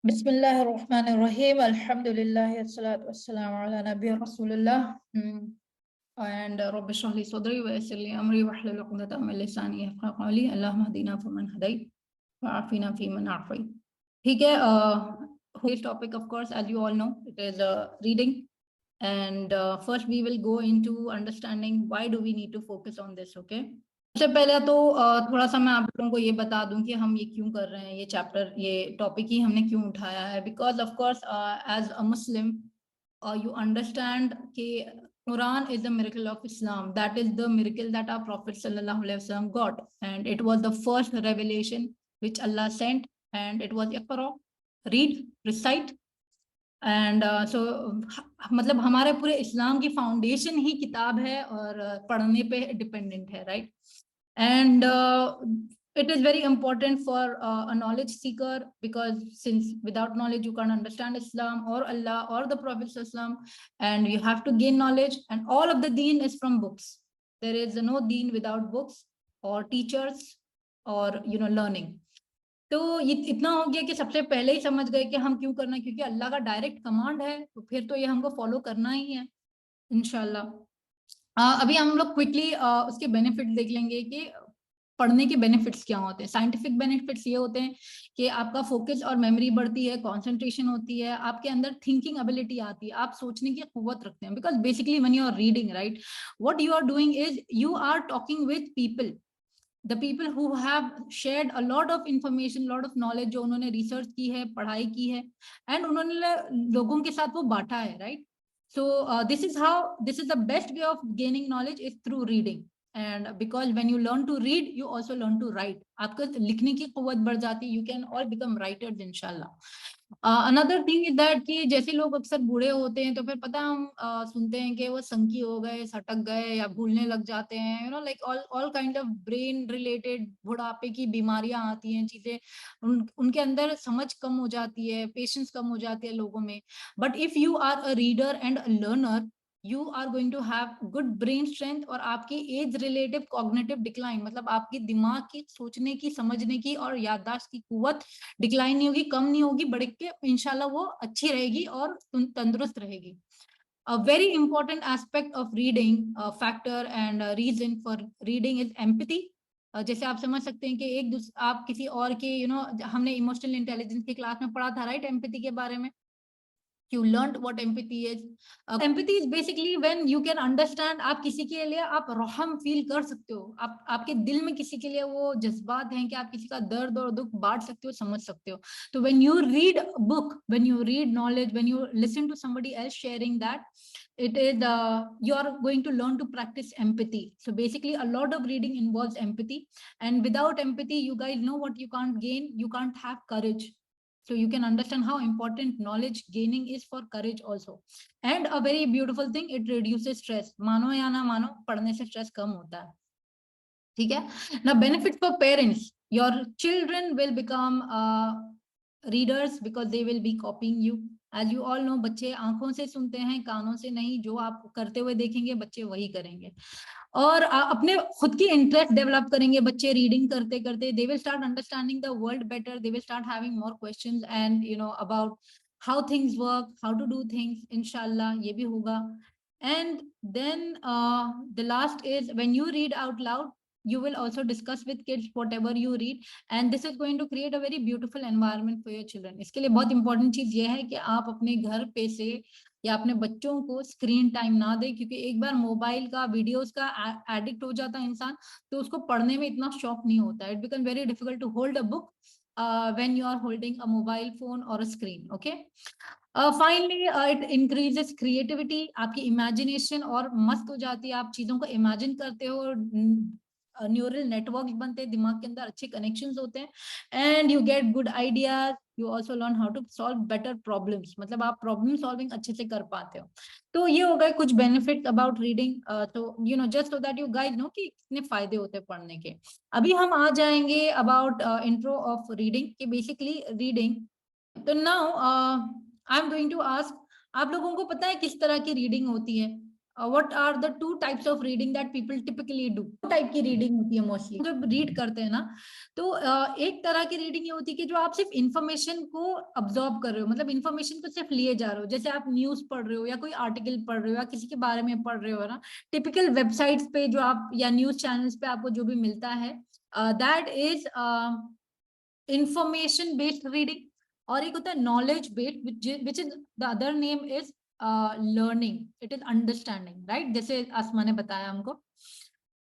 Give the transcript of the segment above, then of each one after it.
Bismillahirrahmanirrahim. Alhamdulillah wassalatu wassalamu ala nabiy rasulillah. And Rabbi shrah li sadri wa yassir li amri wahlul 'uqdatam min lisani yafqahu qawli. Allahumma hdina faman hadayt wa afina fi man afayt. ठीक है, this topic of course as you all know it is reading, and first we will go into understanding why do we need to focus on this. Okay, सबसे पहले तो थोड़ा सा मैं आप लोगों को ये बता दूं कि हम ये क्यों कर रहे हैं, ये चैप्टर, ये टॉपिक ही हमने क्यों उठाया है। Because of course as a Muslim you understand कि Quran is the miracle of Islam. That is the miracle that our Prophet sallallahu alaihi wasallam got, and it was the first revelation which Allah sent, and it was Iqra, read, recite, and so मतलब हमारे पूरे इस्लाम की foundation ही किताब है और पढ़ने पे dependent है, right? And it is very important for a knowledge seeker, because since without knowledge you can't understand Islam or Allah or the Prophet Islam, and you have to gain knowledge, and all of the deen is from books. There is no deen without books or teachers or learning. तो ये इतना हो गया कि सबसे पहले ही समझ गए कि हम क्यों करना है, क्योंकि अल्लाह का डायरेक्ट कमांड है, तो फिर तो ये हमको फॉलो करना ही है इंशाल्लाह। अभी हम लोग क्विकली उसके बेनिफिट देख लेंगे कि पढ़ने के बेनिफिट्स क्या होते हैं। साइंटिफिक बेनिफिट्स ये होते हैं कि आपका फोकस और मेमोरी बढ़ती है, कंसंट्रेशन होती है, आपके अंदर थिंकिंग एबिलिटी आती है, आप सोचने की कुव्वत रखते हैं। Because basically when you are reading, right, what you are doing is you are talking with people, the people who have shared a lot of information, lot of knowledge, जो उन्होंने रिसर्च की है, पढ़ाई की है, and उन्होंने लोगों के साथ वो बांटा है, right? So this is the best way of gaining knowledge is through reading. And because when you learn to read, you also learn to write. आपका लिखने की कुव्वत बढ़ जाती है, you can all become writers inshallah. Another thing is that कि जैसे लोग अक्सर बूढ़े होते हैं तो फिर पता हम सुनते हैं कि वो संकी हो गए, सटक गए या भूलने लग जाते हैं, like all kind of brain related बुढ़ापे की बीमारियां आती हैं, चीजें उनके अंदर समझ कम हो जाती है, पेशेंस कम हो जाती है लोगों में। But if you are a reader and a learner, you are going to have good brain strength, और आपकी एज रिलेटिव कॉग्निटिव डिक्लाइन, मतलब आपकी दिमाग की सोचने की, समझने की और याददाश्त की कुव्वत डिक्लाइन नहीं होगी, कम नहीं होगी, बढ़ के इंशाल्लाह वो अच्छी रहेगी और तंदुरुस्त रहेगी। A very important aspect of reading, factor and reason for reading is empathy. जैसे आप समझ सकते हैं कि आप किसी और के हमने इमोशनल इंटेलिजेंस की क्लास में पढ़ा था, राइट, एम्पैथी के बारे में। You learned what empathy is. Empathy is basically when you can understand, आप किसी के लिए आप रहम फील कर सकते हो, आपके दिल में किसी के लिए वो जज्बात हैं कि आप किसी का दर्द और दुख बांट सकते हो, समझ सकते हो। तो when you read book, when you read knowledge, when you listen to somebody else sharing that, it is you are going to learn to practice empathy. So basically a lot of reading involves empathy, and without empathy, you guys know what you can't gain, you can't have courage. So you can understand how important knowledge gaining is for courage also. And a very beautiful thing, it reduces stress. मानो या ना मानो, पढ़ने से stress कम होता है, ठीक है। Now benefits for parents, your children will become readers because they will be copying you. As you all know, बच्चे आंखों से सुनते हैं, कानों से नहीं। जो आप करते हुए देखेंगे बच्चे वही करेंगे, और अपने खुद की इंटरेस्ट डेवलप करेंगे बच्चे रीडिंग करते करते। They will start understanding the world better, they will start having more questions and about how things work, how to do things, इंशाल्लाह ये भी होगा। And then the last is when you read out loud, you will also discuss with kids whatever you read, and this is going to create a very beautiful environment for your children. इसके लिए बहुत important चीज ये है कि आप अपने घर पे से या अपने बच्चों को स्क्रीन टाइम ना दें, क्योंकि एक बार मोबाइल का, वीडियोस का एडिक्ट हो जाता है इंसान, तो उसको पढ़ने में इतना शौक नहीं होता। It become very difficult to hold a book when you are holding a mobile phone or a screen. Okay, finally it increases creativity. आपकी imagination और मस्त हो जाती है, आप चीजों को imagine करते हो, न्यूरल नेटवर्क्स बनते हैं, दिमाग के अंदर अच्छे कनेक्शंस होते हैं, and you get good ideas, you also learn how to solve better problems, मतलब आप प्रॉब्लम सॉल्विंग अच्छे से कर पाते हो। तो ये हो गए कुछ बेनिफिट्स अबाउट रीडिंग। तो just so that you guys know कि कितने फायदे होते हैं पढ़ने के। अभी हम आ जाएंगे अबाउट इंट्रो ऑफ रीडिंग कि बेसिकली रीडिंग। तो now I am going to ask, आप लोगों को पता है किस तरह की रीडिंग होती है? What are the two types of reading that people typically do? Type की रीडिंग होती है मोस्टली जब रीड करते हैं ना, तो एक तरह की रीडिंग ये होती है कि जो आप सिर्फ इंफॉर्मेशन को अब्सॉर्ब कर रहे हो, मतलब इंफॉर्मेशन को सिर्फ लिए जा रहे हो, जैसे आप न्यूज पढ़ रहे हो या कोई आर्टिकल पढ़ रहे हो या किसी के बारे में पढ़ रहे हो ना, टिपिकल वेबसाइट्स पे जो आप या न्यूज चैनल्स पे आपको जो भी मिलता है, that is information based reading. और एक होता है knowledge based, which is the other name is learning, it is understanding, right? जैसे आसमा ने बताया हमको।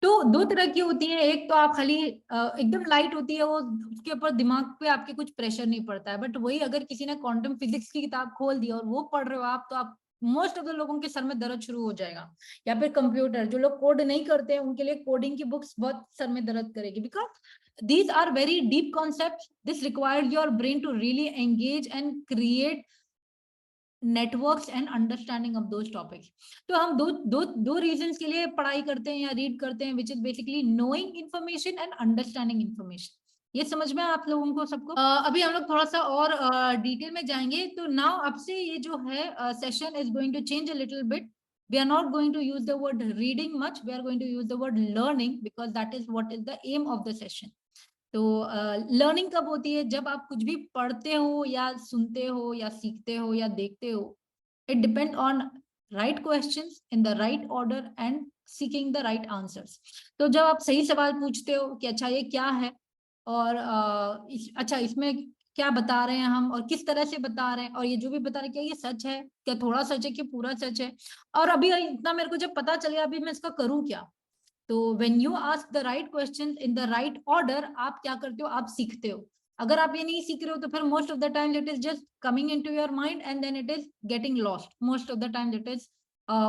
तो दो तरह की होती है, एक तो आप खाली एकदम लाइट होती है वो, उसके ऊपर दिमाग पे आपके कुछ प्रेशर नहीं पड़ता है, बट वही अगर किसी ने क्वांटम फिजिक्स की किताब खोल दी और वो पढ़ रहे हो आप, तो आप मोस्ट ऑफ द लोगों के सर में दर्द शुरू हो जाएगा। या फिर कंप्यूटर, जो लोग कोड नहीं करते हैं उनके लिए कोडिंग की बुक्स बहुत सर में दर्द करेगी, because these are very deep concepts. This requires your brain to really engage and create networks and understanding of those topics. तो हम दो reasons के लिए पढ़ाई करते हैं या read करते हैं, which is basically knowing information and understanding information. ये समझ में आप लोगों को सबको? अभी हम लोग थोड़ा सा और डिटेल में जाएंगे। तो नाउ अब से ये जो है session is going to change a little bit. We are not going to use the word reading much. We are going to use the word learning because that is what is the aim of the session. तो learning कब होती है? जब आप कुछ भी पढ़ते हो या सुनते हो या सीखते हो या देखते हो, it depend on right questions in the right order and seeking the right answers. तो जब आप सही सवाल पूछते हो कि अच्छा ये क्या है, और अच्छा इसमें क्या बता रहे हैं हम और किस तरह से बता रहे हैं, और ये जो भी बता रहे हैं क्या ये सच है, क्या थोड़ा सच है, क्या पूरा सच है, और अभी इतना मेरे को जब पता चले अभी मैं इसका करूँ क्या। तो when you ask the right questions in the right order, आप क्या करते हो? आप सीखते हो। अगर आप ये नहीं सीख रहे हो तो फिर most of the time it is just coming into your mind and then it is getting lost. Most of the time that is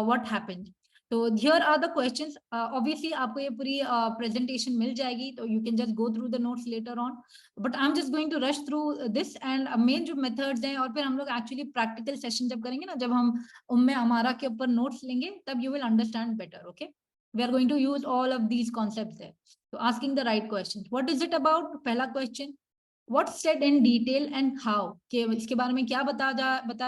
what happens. तो here are the questions. Obviously आपको ये पूरी presentation मिल जाएगी, तो you can just go through the notes later on. But I'm just going to rush through this and main जो methods हैं, और फिर हम लोग actually practical session जब करेंगे ना, जब हम उनमें हमारा के ऊपर notes लेंगे, तब you will understand better. Okay. We are going to use all of these concepts there. So asking the right questions. What is it about? पहला question. What's said in detail and how? कि इसके बारे में क्या बताया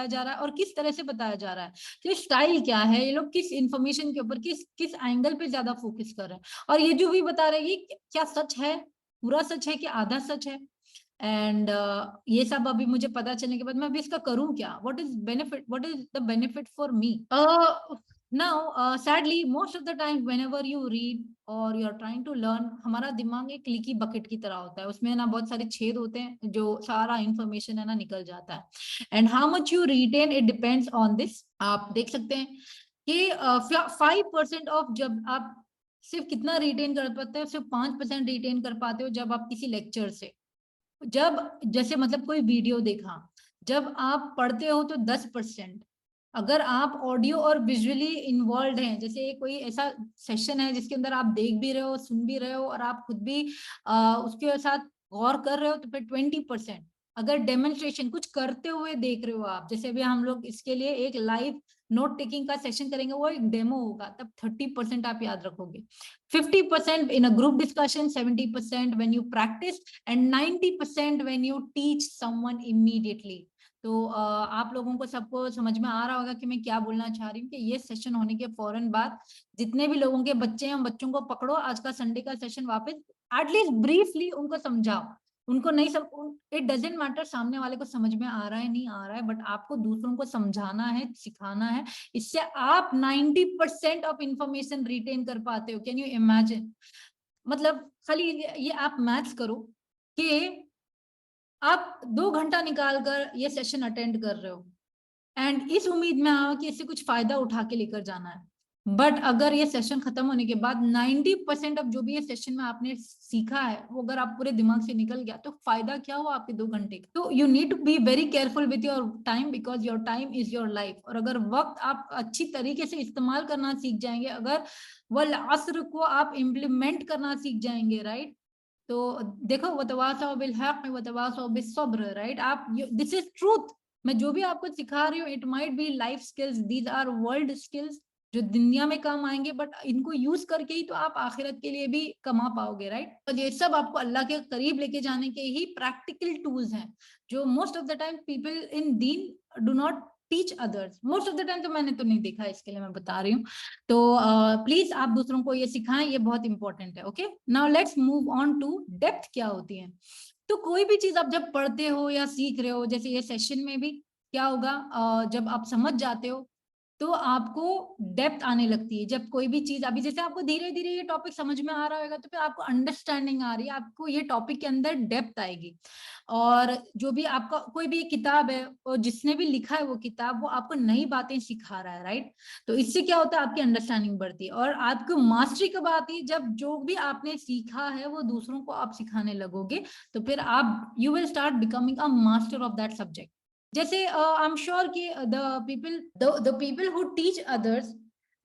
जा रहा है और किस तरह से बताया जा रहा है। तो स्टाइल क्या है, ये लोग किस इंफॉर्मेशन के ऊपर किस एंगल पे ज्यादा फोकस कर रहे हैं, और ये जो भी बता रहे हैं ये क्या सच है, पूरा सच है कि आधा सच है। एंड ये सब अभी मुझे पता चलने के बाद मैं अभी इसका करूं क्या? What is the benefit for me? Now sadly most of the time whenever you read or you are trying to learn, हमारा दिमाग एक लीकी बकेट की तरह होता है, उसमें ना बहुत सारे छेद होते हैं जो सारा इंफॉर्मेशन है ना निकल जाता है। And how much you retain it depends on this. आप देख सकते हैं कि 5% ऑफ, जब आप सिर्फ कितना रिटेन कर पाते हो, सिर्फ 5% रिटेन कर पाते हो जब आप किसी लेक्चर से, जब जैसे मतलब कोई वीडियो देखा, जब आप पढ़ते हो तो 10%। अगर आप ऑडियो और विजुअली इन्वॉल्व हैं, जैसे कोई ऐसा सेशन है जिसके अंदर आप देख भी रहे हो, सुन भी रहे हो और आप खुद भी उसके साथ गौर कर रहे हो, तो फिर 20%। अगर डेमोन्स्ट्रेशन कुछ करते हुए देख रहे हो आप, जैसे अभी हम लोग इसके लिए एक लाइव नोट टेकिंग का सेशन करेंगे, वो एक डेमो होगा, तब 30% आप याद रखोगे। 50% in a group discussion, 70% when you practice and 90% when you teach someone immediately. तो आप लोगों को सबको समझ में आ रहा होगा कि मैं क्या बोलना चाह रही हूँ, कि ये सेशन होने के फौरन बाद जितने भी लोगों के बच्चे हैं, बच्चों को पकड़ो, आज का संडे का सेशन वापस एटलीस्ट ब्रीफली उनको समझाओ। उनको नहीं सब, इट डजेंट मैटर सामने वाले को समझ में आ रहा है नहीं आ रहा है, बट आपको दूसरों को समझाना है, सिखाना है। इससे आप 90% ऑफ इंफॉर्मेशन रिटेन कर पाते हो। Can you imagine? मतलब खाली ये आप मैथ्स करो कि आप 2 घंटा निकाल कर ये सेशन अटेंड कर रहे हो एंड इस उम्मीद में आओ कि इससे कुछ फायदा उठा के लेकर जाना है, बट अगर ये सेशन खत्म होने के बाद 90% ऑफ जो भी ये सेशन में आपने सीखा है वो अगर आप पूरे दिमाग से निकल गया, तो फायदा क्या हुआ आपके 2 घंटे का? तो you need to be very careful with your time, because your time is your life. और अगर वक्त आप अच्छी तरीके से इस्तेमाल करना सीख जाएंगे, अगर वल असर को आप इम्प्लीमेंट करना सीख जाएंगे, राइट? तो देखो वतवासौ बिल हक वतवासौ बिस सब्र, राइट? आप दिस इज ट्रूथ। मैं जो भी आपको सिखा रही हूँ, it might be life skills, these are world skills जो दुनिया में काम आएंगे, बट इनको यूज करके ही तो आप आखिरत के लिए भी कमा पाओगे, राइट? तो ये सब आपको अल्लाह के करीब लेके जाने के ही प्रैक्टिकल टूल्स हैं, जो most of the time people in दीन do not teach others. Most of the time तो मैंने तो नहीं देखा, इसके लिए मैं बता रही हूँ। तो प्लीज आप दूसरों को ये सिखाएं, ये बहुत इंपॉर्टेंट है। Okay, now let's move on to depth क्या होती है। तो कोई भी चीज आप जब पढ़ते हो या सीख रहे हो, जैसे ये सेशन में भी क्या होगा, जब आप समझ जाते हो तो आपको डेप्थ आने लगती है। जब कोई भी चीज, अभी जैसे आपको धीरे धीरे ये टॉपिक समझ में आ रहा होगा तो फिर आपको अंडरस्टैंडिंग आ रही है, आपको ये टॉपिक के अंदर डेप्थ आएगी। और जो भी आपका कोई भी किताब है और जिसने भी लिखा है वो किताब, वो आपको नई बातें सिखा रहा है, राइट। तो इससे क्या होता है, आपकी अंडरस्टैंडिंग बढ़ती है। और आपको मास्टरी कब आती है, जब जो भी आपने सीखा है वो दूसरों को आप सिखाने लगोगे, तो फिर आप you will start becoming a master of that subject. जैसे आई एम श्योर कि the people who teach others,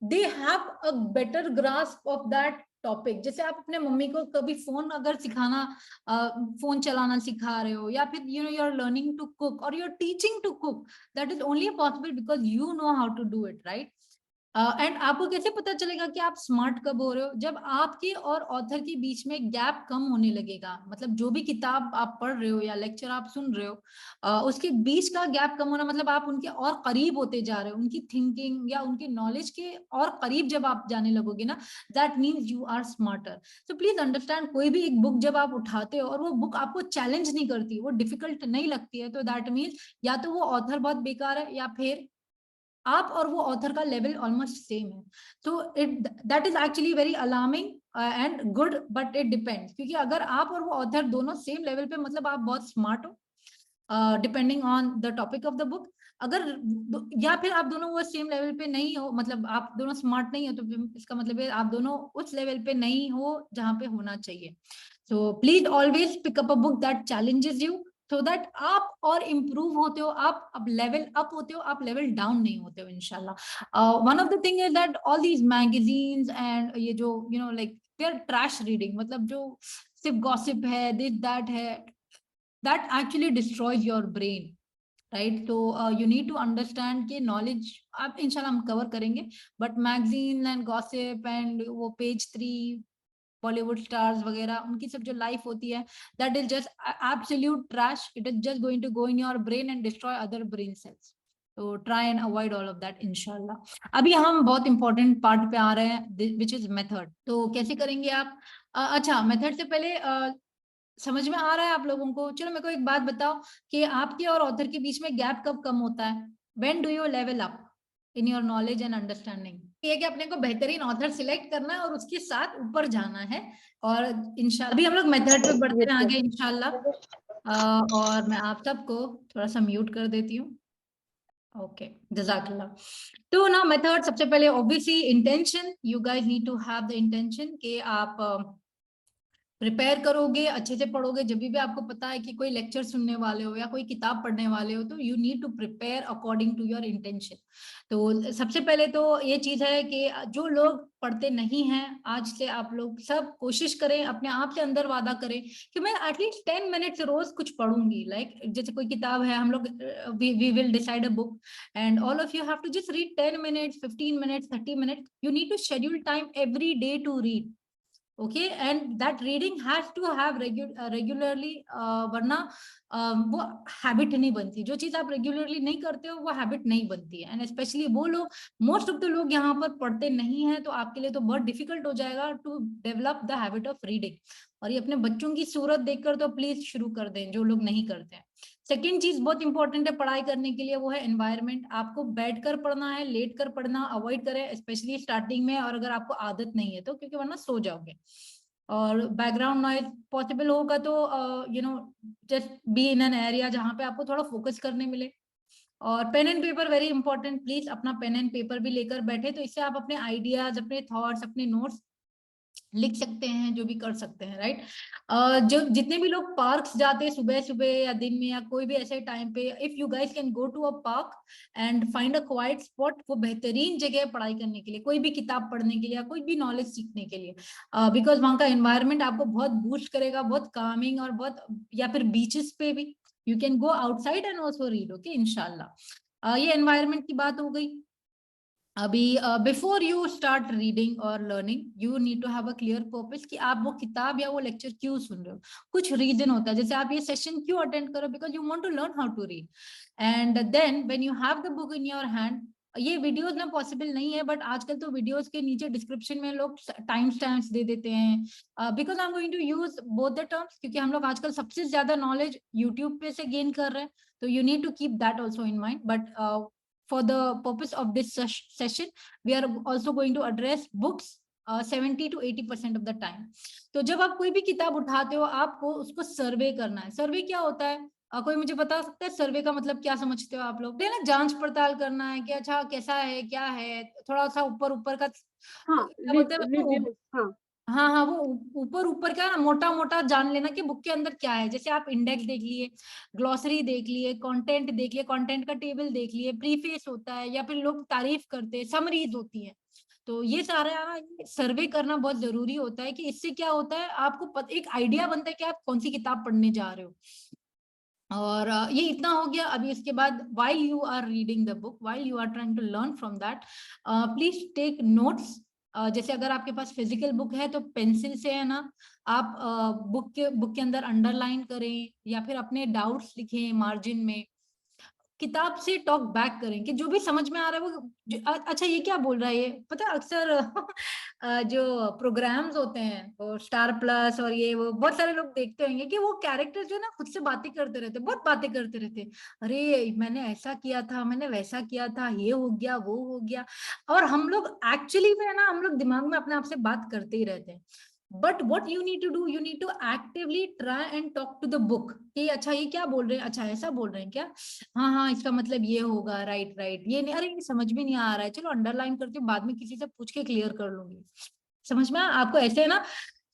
they have a better grasp of that topic. जैसे आप अपने मम्मी को कभी फोन अगर सिखाना, फोन चलाना सिखा रहे हो, या फिर you are learning to cook और you are teaching to cook, that is only possible because you know how to do it, right. And आपको कैसे पता चलेगा कि आप स्मार्ट कब हो रहे हो, जब आपके और ऑथर के बीच में गैप कम होने लगेगा। मतलब जो भी किताब आप पढ़ रहे हो या लेक्चर आप सुन रहे हो, उसके बीच का गैप कम होना, मतलब आप उनके और करीब होते जा रहे हो, उनकी थिंकिंग या उनके नॉलेज के और करीब जब आप जाने लगोगे ना, that means you are smarter. So please understand, कोई भी एक बुक जब आप उठाते हो और वो बुक आपको चैलेंज नहीं करती, वो डिफिकल्ट नहीं लगती है, तो दैट मीन्स या तो वो ऑथर बहुत बेकार है, या फिर आप और वो ऑथर का लेवल ऑलमोस्ट सेम है। तो it that is actually very alarming and good, but it depends, क्योंकि अगर आप और वो ऑथर दोनों सेम लेवल पे, मतलब आप बहुत स्मार्ट हो, depending on the topic of the book. अगर या फिर आप दोनों वो सेम लेवल पे नहीं हो, मतलब आप दोनों स्मार्ट नहीं हो, तो इसका मतलब है आप दोनों उस लेवल पे नहीं हो जहाँ पे होना चाहिए। So please always pick up a book that challenges you, so that आप और इम्प्रूव होते हो, आप अब लेवल अप होते हो, आप लेवल डाउन नहीं होते हो, इंशाल्लाह। One of the thing is that all these magazines and ये जो like they are trash reading, मतलब जो सिर्फ गॉसिप है, दिस दैट है, that actually destroys your brain, right. तो यू नीड टू अंडरस्टैंड कि नॉलेज आप इंशाल्लाह हम कवर करेंगे, but magazine and gossip and वो पेज 3 बॉलीवुड स्टार्स वगैरह, उनकी सब जो लाइफ होती है, that is just absolute trash. It is just going to go in your brain and destroy other brain cells. तो try and avoid all of that इंशाल्लाह। अभी हम बहुत इंपॉर्टेंट पार्ट पे आ रहे हैं, विच इज मेथड। तो कैसे करेंगे आप? अच्छा, मेथड से पहले समझ में आ रहा है आप लोगों को? चलो मेरे को एक बात बताओ कि आपके और ऑथर के बीच में गैप कब कम होता है? When do you level up in your knowledge and understanding? ये कि अपने को बेहतरीन ऑथर सिलेक्ट करना है और उसके साथ ऊपर जाना है। और इंशाल्लाह अभी हम लोग मेथड पे बढ़ते हैं आगे इंशाल्लाह। और मैं आप सबको थोड़ा सा म्यूट कर देती हूँ। ओके, जजाकल्ला। तो ना मेथड, सबसे पहले obviously intention, you guys need to have the intention कि आप प्रिपेयर करोगे, अच्छे से पढ़ोगे। जब भी आपको पता है कि कोई लेक्चर सुनने वाले हो या कोई किताब पढ़ने वाले हो, तो you need to prepare according to your intention. तो सबसे पहले तो ये चीज है कि जो लोग पढ़ते नहीं हैं, आज से आप लोग सब कोशिश करें, अपने आप से अंदर वादा करें कि मैं एटलीस्ट 10 मिनट्स रोज कुछ पढ़ूंगी। लाइक जैसे कोई किताब है, हम लोग we will decide a book and all of you have to just read 10 minutes, 15 minutes, 30 minutes. You need to schedule time every day to read. Okay, and that reading has to have regularly, वरना वो habit नहीं बनती। जो चीज आप regularly नहीं करते हो वो हैबिट नहीं बनती है। एंड स्पेशली वो लोग, मोस्ट ऑफ द लोग यहाँ पर पढ़ते नहीं है, तो आपके लिए तो बहुत डिफिकल्ट हो जाएगा to develop the habit of reading. और ये अपने बच्चों की सूरत देखकर तो प्लीज शुरू कर दें, जो लोग नहीं करते हैं। सेकेंड चीज बहुत इंपॉर्टेंट है पढ़ाई करने के लिए, वो है एनवायरनमेंट। आपको बैठकर पढ़ना है, लेट कर पढ़ना अवॉइड करें, स्पेशली स्टार्टिंग में, और अगर आपको आदत नहीं है तो, क्योंकि वरना सो जाओगे। और बैकग्राउंड नॉइज पॉसिबल होगा तो just be in an area जहाँ पे आपको थोड़ा फोकस करने मिले। और pen and paper very important, please अपना पेन एंड पेपर भी लेकर बैठे, तो इससे आप अपने आइडियाज, अपने थॉट्स, अपने नोट्स लिख सकते हैं, जो भी कर सकते हैं, राइट। जो जितने भी लोग पार्क्स जाते हैं सुबह सुबह या दिन में या कोई भी ऐसे टाइम पे, if you guys can go to a park and find a quiet spot, वो बेहतरीन जगह है पढ़ाई करने के लिए, कोई भी किताब पढ़ने के लिए या कोई भी नॉलेज सीखने के लिए, बिकॉज वहाँ का एनवायरनमेंट आपको बहुत बूस्ट करेगा, बहुत कामिंग और बहुत, या फिर बीचेस पे भी you can go outside and also read. Okay, इंशाल्लाह। ये एनवायरनमेंट की बात हो गई। अभी बिफोर यू स्टार्ट रीडिंग और learning you need to have a clear purpose कि आप वो किताब या वो लेक्चर क्यों सुन रहे हो। कुछ रीजन होता है, जैसे आप ये सेशन क्यों अटेंड करो, because you want to learn how to read. And then when you have the book in your hand, ये वीडियोस में पॉसिबल नहीं है, बट आजकल तो वीडियोस के नीचे डिस्क्रिप्शन में लोग टाइम स्टैम्प्स दे देते हैं, because I am going to use both the terms, क्योंकि हम लोग आजकल सबसे ज्यादा नॉलेज यूट्यूब पे से गेन कर रहे हैं, तो you need to keep that also in mind. But for the purpose of this session, we are also going to address books 70 to 80% of the time. तो जब आप कोई भी किताब उठाते हो, आपको उसको सर्वे करना है। सर्वे क्या होता है? कोई मुझे बता सकता है सर्वे का मतलब क्या समझते हो आप लोग? ना जांच पड़ताल करना है कि अच्छा कैसा है, क्या है, थोड़ा सा ऊपर ऊपर का हाँ, क्या बोलते हैं, रिव्यू, हाँ। हाँ हाँ, वो ऊपर ऊपर का मोटा मोटा जान लेना कि बुक के अंदर क्या है। जैसे आप इंडेक्स देख लिए, ग्लॉसरी देख लिए, कंटेंट देख लिए, कंटेंट का टेबल देख लिए, प्रीफेस होता है, या फिर लोग तारीफ करते हैं, समरीज होती है। तो ये सारा सर्वे करना बहुत जरूरी होता है कि इससे क्या होता है, आपको एक आइडिया बनता है कि आप कौन सी किताब पढ़ने जा रहे हो। और ये इतना हो गया। अभी इसके बाद while you are reading the book, while you are trying to learn from that, please take notes. जैसे अगर आपके पास फिजिकल बुक है तो पेंसिल से है ना, आप बुक के अंदर अंडरलाइन करें या फिर अपने डाउट्स लिखें मार्जिन में। किताब से टॉक बैक करें कि जो भी समझ में आ रहा है वो अच्छा ये क्या बोल रहा है, ये पता है अक्सर जो प्रोग्राम्स होते हैं वो स्टार प्लस और ये वो बहुत सारे लोग देखते होंगे कि वो कैरेक्टर जो है ना खुद से बातें करते रहते, बहुत बातें करते रहते, अरे मैंने ऐसा किया था, मैंने वैसा किया था, ये हो गया, वो हो गया। और हम लोग एक्चुअली में है ना, हम लोग दिमाग में अपने आप से बात करते ही रहते हैं। But what you need to do, you need to actively try and talk to the book कि अच्छा ये क्या बोल रहे हैं, अच्छा ऐसा बोल रहे हैं क्या, हाँ हाँ इसका मतलब ये होगा, राइट राइट, ये नहीं, अरे ये समझ में नहीं आ रहा है, चलो अंडरलाइन करती हूँ, बाद में किसी से पूछ के क्लियर कर लूंगी। समझ में आपको ऐसे है ना,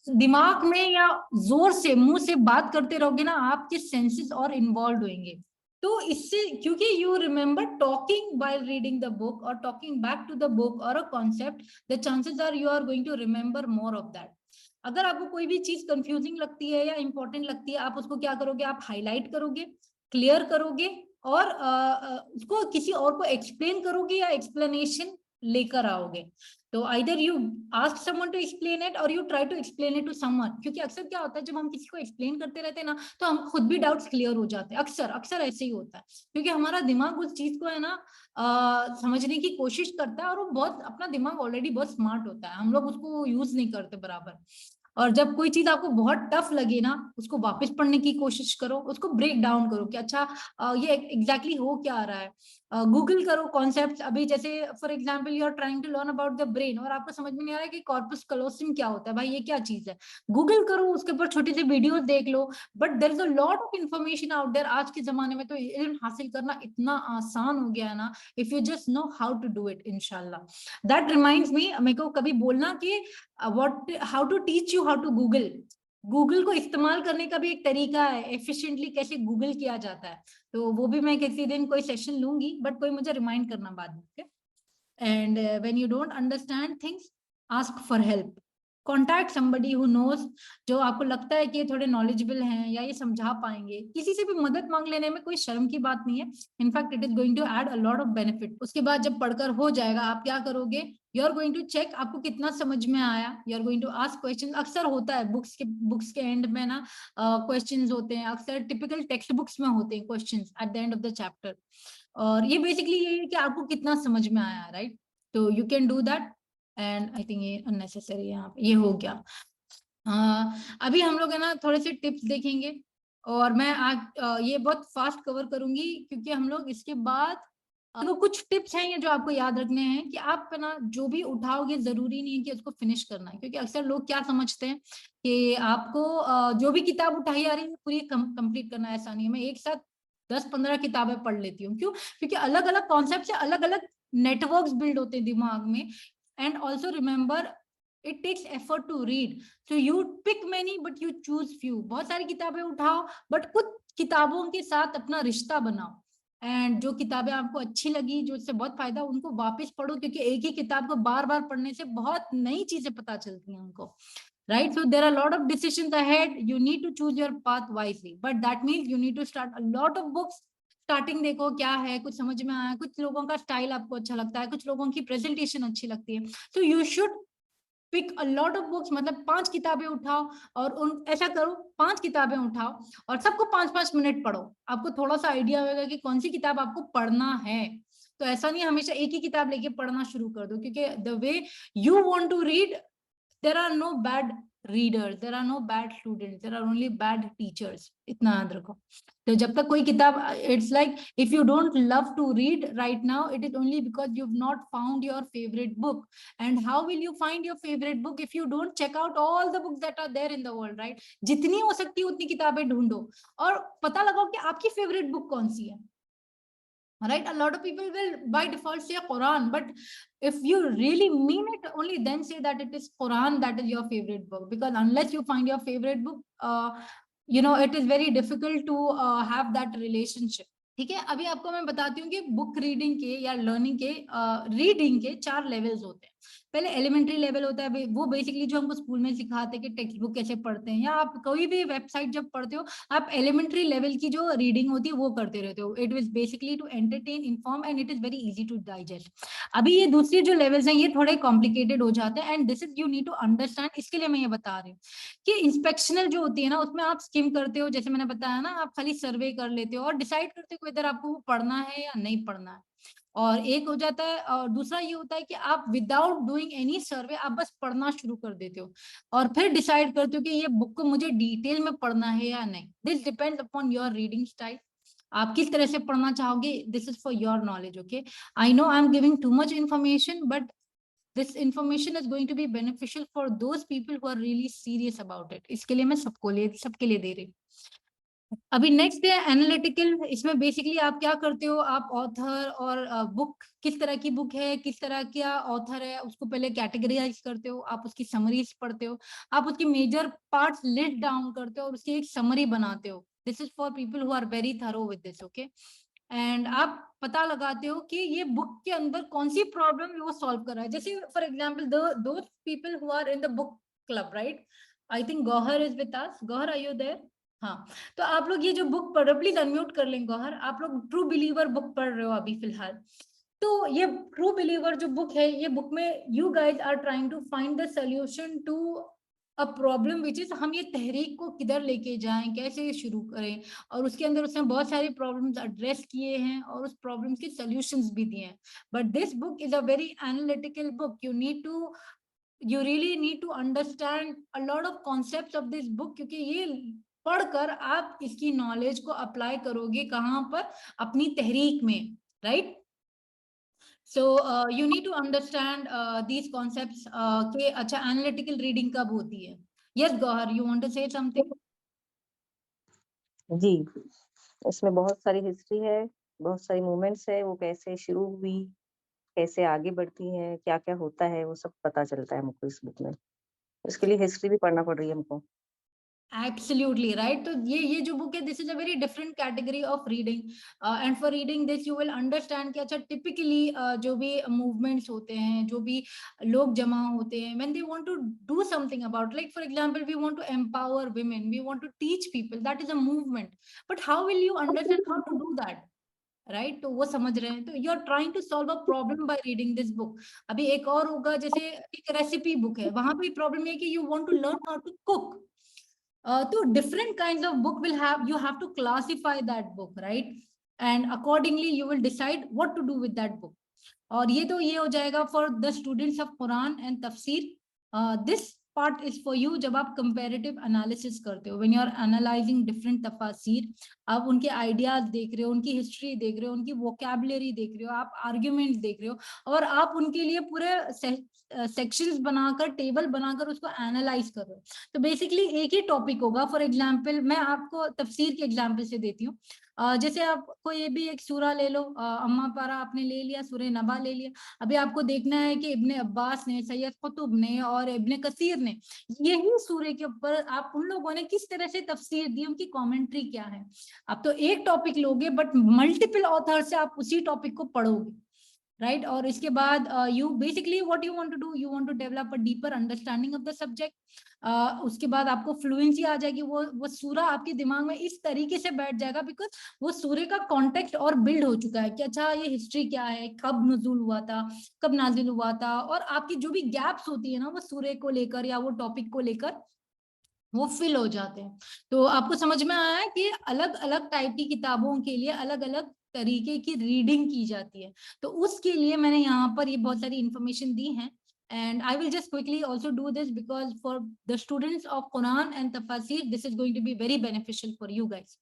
दिमाग में या जोर से मुंह से बात करते रहोगे ना, आपके सेंसेस और इन्वॉल्व होंगे। तो इससे क्योंकि you remember talking by reading the book और talking back to the book और a concept, the chances are you are going to remember more of that. अगर आपको कोई भी चीज कंफ्यूजिंग लगती है या इंपॉर्टेंट लगती है, आप उसको क्या करोगे, आप हाईलाइट करोगे, क्लियर करोगे, और उसको किसी और को एक्सप्लेन करोगे या एक्सप्लेनेशन लेकर आओगे। तो either you ask someone to explain it or you try to explain it to someone, क्योंकि अक्सर क्या होता है जब हम किसी को एक्सप्लेन करते रहते हैं ना, तो हम खुद भी डाउट्स क्लियर हो जाते हैं। अक्सर अक्सर ऐसे ही होता है, क्योंकि हमारा दिमाग उस चीज को है ना समझने की कोशिश करता है, और वो बहुत, अपना दिमाग ऑलरेडी बहुत स्मार्ट होता है, हम लोग उसको यूज नहीं करते बराबर। और जब कोई चीज आपको बहुत टफ लगे ना, उसको वापस पढ़ने की कोशिश करो, उसको ब्रेक डाउन करो कि अच्छा ये एग्जैक्टली हो क्या रहा है। गूगल करो कॉन्सेप्ट। अभी जैसे for example you are trying to learn about the brain और आपको समझ में नहीं आ रहा है कि कॉर्पस कलोसियम क्या होता है, भाई ये क्या चीज है, गूगल करो, उसके ऊपर छोटे से वीडियोस देख लो। But there is a lot of information out there. आज के जमाने में तो इल्म हासिल करना इतना आसान हो गया है ना, if you just know how to do it, इंशाल्लाह। दैट रिमाइंड्स मी, मेरे को कभी बोलना कि what how to teach you how to Google. Google को इस्तेमाल करने का भी एक तरीका है, एफिशिएंटली कैसे गूगल किया जाता है, तो वो भी मैं किसी दिन कोई सेशन लूंगी, बट कोई मुझे रिमाइंड करना बाद में। And when you don't understand things, ask for help, contact somebody who knows, जो आपको लगता है कि ये थोड़े नॉलेजेबल हैं या ये समझा पाएंगे। किसी से भी मदद मांग लेने में कोई शर्म की बात नहीं है, in fact it is going to add a lot of benefit. उसके बाद जब पढ़कर हो जाएगा, आप क्या करोगे, you are going to check आपको कितना समझ में आया, you are going to ask question. अक्सर होता है बुक्स के एंड में ना क्वेश्चंस होते हैं, अक्सर टिपिकल टेक्स्ट बुक्स में होते हैं questions at the end of the chapter, और ये बेसिकली ये है कि आपको कितना समझ में आया, राइट। तो you can do that. And I think ये अननेसेसरी है यहाँ पे, ये हो गया। अभी हम लोग है ना थोड़े से टिप्स देखेंगे, और मैं आज ये बहुत फास्ट कवर करूंगी, क्योंकि हम लोग इसके बाद तो कुछ टिप्स हैं ये जो आपको याद रखने हैं कि आप है ना जो भी उठाओगे जरूरी नहीं है कि उसको फिनिश करना है, क्योंकि अक्सर लोग क्या समझते हैं कि आपको जो भी किताब उठाई आ रही है पूरी कंप्लीट करना, ऐसा नहीं है। मैं एक साथ 10-15 किताबें पढ़ लेती हूँ, क्यों, क्योंकि अलग अलग कॉन्सेप्ट से अलग अलग नेटवर्क्स बिल्ड होते हैं दिमाग में। And also remember, it takes effort to read, so you pick many but you choose few. बहुत सारी किताबें उठाओ, बट कुछ किताबों के साथ अपना रिश्ता बनाओ, एंड जो किताबें आपको अच्छी लगी, जो इससे बहुत फायदा, उनको वापस पढ़ो, क्योंकि एक ही किताब को बार बार पढ़ने से बहुत नई चीजें पता चलती हैं हमको, right? So there are a lot of decisions ahead, you need to choose your path wisely, but that means you need to start a lot of books, starting देखो क्या है, कुछ समझ में आया, कुछ लोगों का स्टाइल आपको अच्छा लगता है, कुछ लोगों की प्रेजेंटेशन अच्छी लगती है, तो you should pick a lot of books, मतलब 5 किताबें उठाओ और उन ऐसा करो 5 किताबें उठाओ और सबको 5-5 मिनट पढ़ो। आपको थोड़ा सा आइडिया होगा कि कौन सी किताब आपको पढ़ना है। तो ऐसा नहीं हमेशा एक ही किताब लेके पढ़ना शुरू कर दो, क्योंकि the way you want to read, there are no bad readers, there are no bad students, there are only bad teachers, इतना याद रखो। तो जब तक कोई किताब, it's like if you don't love to read right now, it is only because you've not found your favorite book. And how will you find your favorite book if you don't check out all the books that are there in the world, right? जितनी हो सकती है उतनी किताबें ढूंढो और पता लगाओ कि आपकी फेवरेट बुक कौन सी है। Right, a lot of people will by default say Quran, but if you really mean it, only then say that it is Quran that is your favorite book, because unless you find your favorite book, it is very difficult to have that relationship. ठीक है, अभी आपको मैं बताती हूँ कि book reading के या लर्निंग के रीडिंग के 4 लेवल्स होते हैं। पहले एलिमेंट्री लेवल होता है, वो बेसिकली जो हमको स्कूल में सिखाते हैं कि टेक्स्ट बुक कैसे पढ़ते हैं, या आप कोई भी वेबसाइट जब पढ़ते हो आप एलिमेंट्री लेवल की जो रीडिंग होती है वो करते रहते हो। It is basically to entertain, inform and it is very easy to digest. अभी ये दूसरी जो लेवल्स हैं ये थोड़े कॉम्प्लिकेटेड हो जाते हैं, and this is you need to understand. इसके लिए मैं ये बता रही हूँ कि इंस्पेक्शनल जो होती है ना उसमें आप स्किम करते हो, जैसे मैंने बताया ना, आप खाली सर्वे कर लेते हो और डिसाइड करते हो इधर आपको वो पढ़ना है या नहीं पढ़ना है। और एक हो जाता है, और दूसरा ये होता है कि आप विदाउट डूइंग एनी सर्वे आप बस पढ़ना शुरू कर देते हो और फिर डिसाइड करते हो कि ये बुक को मुझे डिटेल में पढ़ना है या नहीं। This depends upon your reading style, आप किस तरह से पढ़ना चाहोगे। This is for your knowledge, okay. I know I am giving too much information, but this information is going to be beneficial for those people who are really serious about it। इसके लिए मैं सबके लिए दे रही हूँ। अभी next है analytical. इसमें बेसिकली आप क्या करते हो, आप ऑथर और बुक किस तरह की बुक है, किस तरह का ऑथर है, उसको पहले कैटेगराइज करते हो, आप उसकी समरीज पढ़ते हो, आप उसकी मेजर पार्ट्स लिस्ट डाउन करते हो और उसकी एक समरी बनाते हो। This is for people who are very thorough with this, okay. एंड आप पता लगाते हो कि ये बुक के अंदर कौन सी प्रॉब्लम वो सॉल्व कर रहा है। जैसे for example those people who are in the book club, right, I think Gauhar is with us. Gauhar, are you there? हाँ, तो आप लोग ये जो बुक पढ़ रहे हो, प्लीज अनम्यूट कर लेंगे गौहर। आप लोग ट्रू बिलीवर बुक पढ़ रहे हो अभी फिलहाल। तो ये ट्रू बिलीवर जो बुक है, ये बुक में you guys are trying to find the solution to a problem which is, हम ये तहरीक को किधर लेके जाएं, कैसे शुरू करें। और उसके अंदर उसने बहुत सारी प्रॉब्लम्स एड्रेस किए हैं और उस प्रॉब्लम्स के सोल्यूशंस भी दिए हैं। But this book is a very analytical book. You really need to understand a lot of concepts of this book, क्योंकि ये पढ़कर आप इसकी नॉलेज को अप्लाई करोगे कहाँ पर, अपनी तहरीक में, right. So you need to understand these concepts कि अच्छा एनालिटिकल रीडिंग कब होती है। Yes Gauhar, you want to say something? जी, इसमें बहुत सारी हिस्ट्री है, बहुत सारी मूवमेंट्स है, वो कैसे शुरू हुई, कैसे आगे बढ़ती है, क्या-क्या होता है, वो सब पता चलता है हमको इस बुक में। इसके लिए हिस्ट्री भी पढ़ना पड़ रही है हमको। Absolutely right. तो ये जो बुक है, this is a very different category of reading, and for reading this you will understand कि अच्छा टिपिकली जो भी मूवमेंट्स होते हैं, जो भी लोग जमा होते हैं, when they want to do something about, like for example we want to empower women, we want to teach people, that is a movement. But how will you understand how to do that, right? तो वो समझ रहे हैं, तो you are trying to solve a problem by reading this book. अभी एक और होगा, जैसे एक रेसिपी बुक है, वहां पे प्रॉब्लम है कि you want to learn how to cook. So different kinds of book will have, you have to classify that book, right? And accordingly you will decide what to do with that book. और ये तो ये हो जाएगा for the students of Quran and Tafsir. This part is for you जब आप comparative analysis करते हो, when you are analyzing different तफासिर, आप उनके आइडियाज देख रहे हो, उनकी हिस्ट्री देख रहे हो, उनकी वोकेबलरी देख रहे हो, आप आर्ग्यूमेंट्स देख रहे हो, और आप उनके लिए पूरे सेक्शंस बनाकर, टेबल बनाकर उसको एनालाइज कर रहे हो। तो बेसिकली एक ही टॉपिक होगा। फॉर एग्जाम्पल मैं आपको तफसीर के एग्जाम्पल से देती हूँ। जैसे आपको ये भी एक सूरा ले लो, अम्मा पारा आपने ले लिया, सूरह नबा ले लिया। अभी आपको देखना है कि इब्ने अब्बास ने, सैयद कुतुब ने और इब्ने कसीर ने यही सूरे के ऊपर आप उन लोगों ने किस तरह से तफसीर दी, उनकी कमेंट्री क्या है। आप तो एक टॉपिक लोगे बट मल्टीपल ऑथर से आप उसी टॉपिक को पढ़ोगे। राइट और इसके बाद you basically what you want to do, you want to develop a deeper understanding of the subject. उसके बाद आपको फ्लुएंसी आ जाएगी, वो सूरा आपके दिमाग में इस तरीके से बैठ जाएगा बिकॉज वो सूरे का कॉन्टेक्स्ट और बिल्ड हो चुका है कि अच्छा ये हिस्ट्री क्या है, कब नुज़ूल हुआ था, कब नाजिल हुआ था, और आपकी जो भी गैप्स होती है ना वो सूरे को लेकर या वो टॉपिक को लेकर वो फिल हो जाते हैं। तो आपको समझ में आया है कि अलग अलग टाइप की किताबों के लिए अलग अलग तरीके की रीडिंग की जाती है। तो उसके लिए मैंने यहाँ पर ये बहुत सारी इंफॉर्मेशन दी है, and I will just quickly also do this because for the students of Quran and Tafasir this is going to be very beneficial for you guys.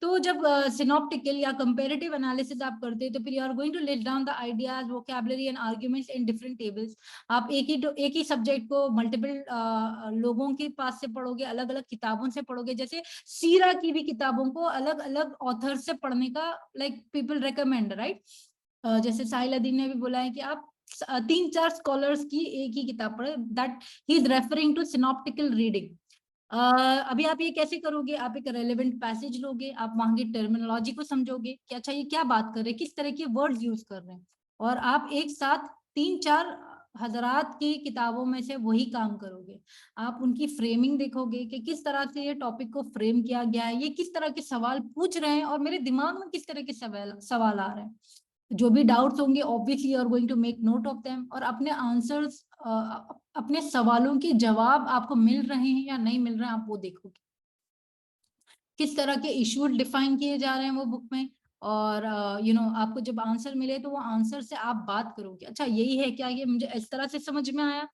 तो जब सिनॉप्टिकल या कंपैरेटिव एनालिसिस आप करते हैं तो फिर you are going to list down the ideas, vocabulary and arguments in different tables. आप एक ही सब्जेक्ट को मल्टीपल लोगों के पास से पढ़ोगे, अलग अलग किताबों से पढ़ोगे। जैसे सीरा की भी किताबों को अलग अलग ऑथर से पढ़ने का लाइक पीपल रिकमेंड, राइट। जैसे साहिल अदीन ने भी बोला है कि आप 3-4 स्कॉलर्स की एक ही किताब पढ़े, that he is referring to synoptical reading. अभी आप ये कैसे करोगे, आप एक रेलेवेंट पैसेज लोगे, आप वहां की टर्मिनोलॉजी को समझोगे कि अच्छा ये क्या बात कर रहे हैं, किस तरह के वर्ड्स यूज कर रहे हैं, और आप एक साथ 3-4 हजरात की किताबों में से वही काम करोगे। आप उनकी फ्रेमिंग देखोगे कि किस तरह से ये टॉपिक को फ्रेम किया गया है, ये किस तरह के सवाल पूछ रहे हैं और मेरे दिमाग में किस तरह के सवाल आ रहे हैं। जो भी डाउट्स होंगे obviously you are going to make note of them, और अपने आंसर्स, अपने सवालों के जवाब आपको मिल रहे हैं या नहीं मिल रहे हैं आप वो देखोगे। किस तरह के इश्यूज डिफाइन किए जा रहे हैं वो बुक में, और आपको जब आंसर मिले तो वो आंसर से आप बात करोगे, अच्छा यही है क्या, ये मुझे इस तरह से समझ में आया।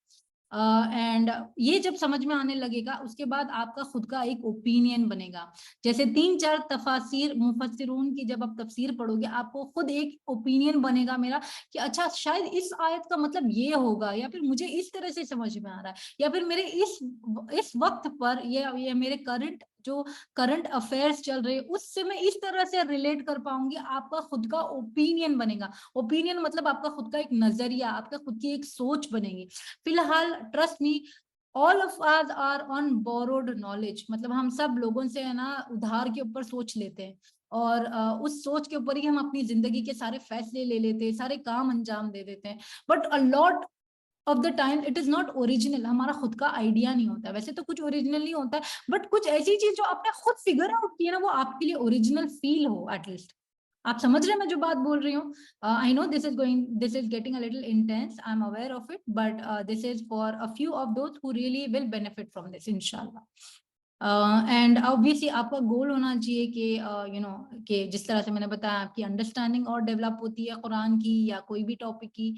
एंड ये जब समझ में आने लगेगा उसके बाद आपका खुद का एक ओपिनियन बनेगा। जैसे 3-4 तफासिर मुफस्सिरून की जब आप तफसीर पढ़ोगे आपको खुद एक ओपिनियन बनेगा मेरा कि अच्छा शायद इस आयत का मतलब ये होगा, या फिर मुझे इस तरह से समझ में आ रहा है, या फिर मेरे इस वक्त पर ये मेरे करंट अफेयर्स चल रहे हैं उससे मैं इस तरह से रिलेट कर पाऊंगी। आपका खुद का ओपिनियन बनेगा। ओपिनियन मतलब आपका खुद का एक नजरिया, आपका खुद की एक सोच बनेगी। फिलहाल trust me, all of us are on borrowed knowledge, मतलब हम सब लोगों से है ना उधार के ऊपर सोच लेते हैं, और उस सोच के ऊपर ही हम अपनी जिंदगी के सारे फैसले ले लेते हैं, सारे काम अंजाम दे देते हैं। But a lot of the time it is not original, हमारा खुद का आइडिया नहीं होता। वैसे तो कुछ ओरिजिनल नहीं होता है, बट कुछ ऐसी चीज जो आपने खुद फिगर आउट की है ना वो आपके लिए ओरिजिनल फील हो एटलीस्ट। आप समझ रहे हैं मैं जो बात बोल रही हूँ। I know this is getting a little intense, I am aware of it, but this is for a few of those who really will benefit from this इंशाल्लाह। एंड ऑब्वियसली आपका गोल होना चाहिए कि कि जिस तरह से मैंने बताया आपकी अंडरस्टैंडिंग और डेवलप होती है कुरान की या कोई भी टॉपिक की।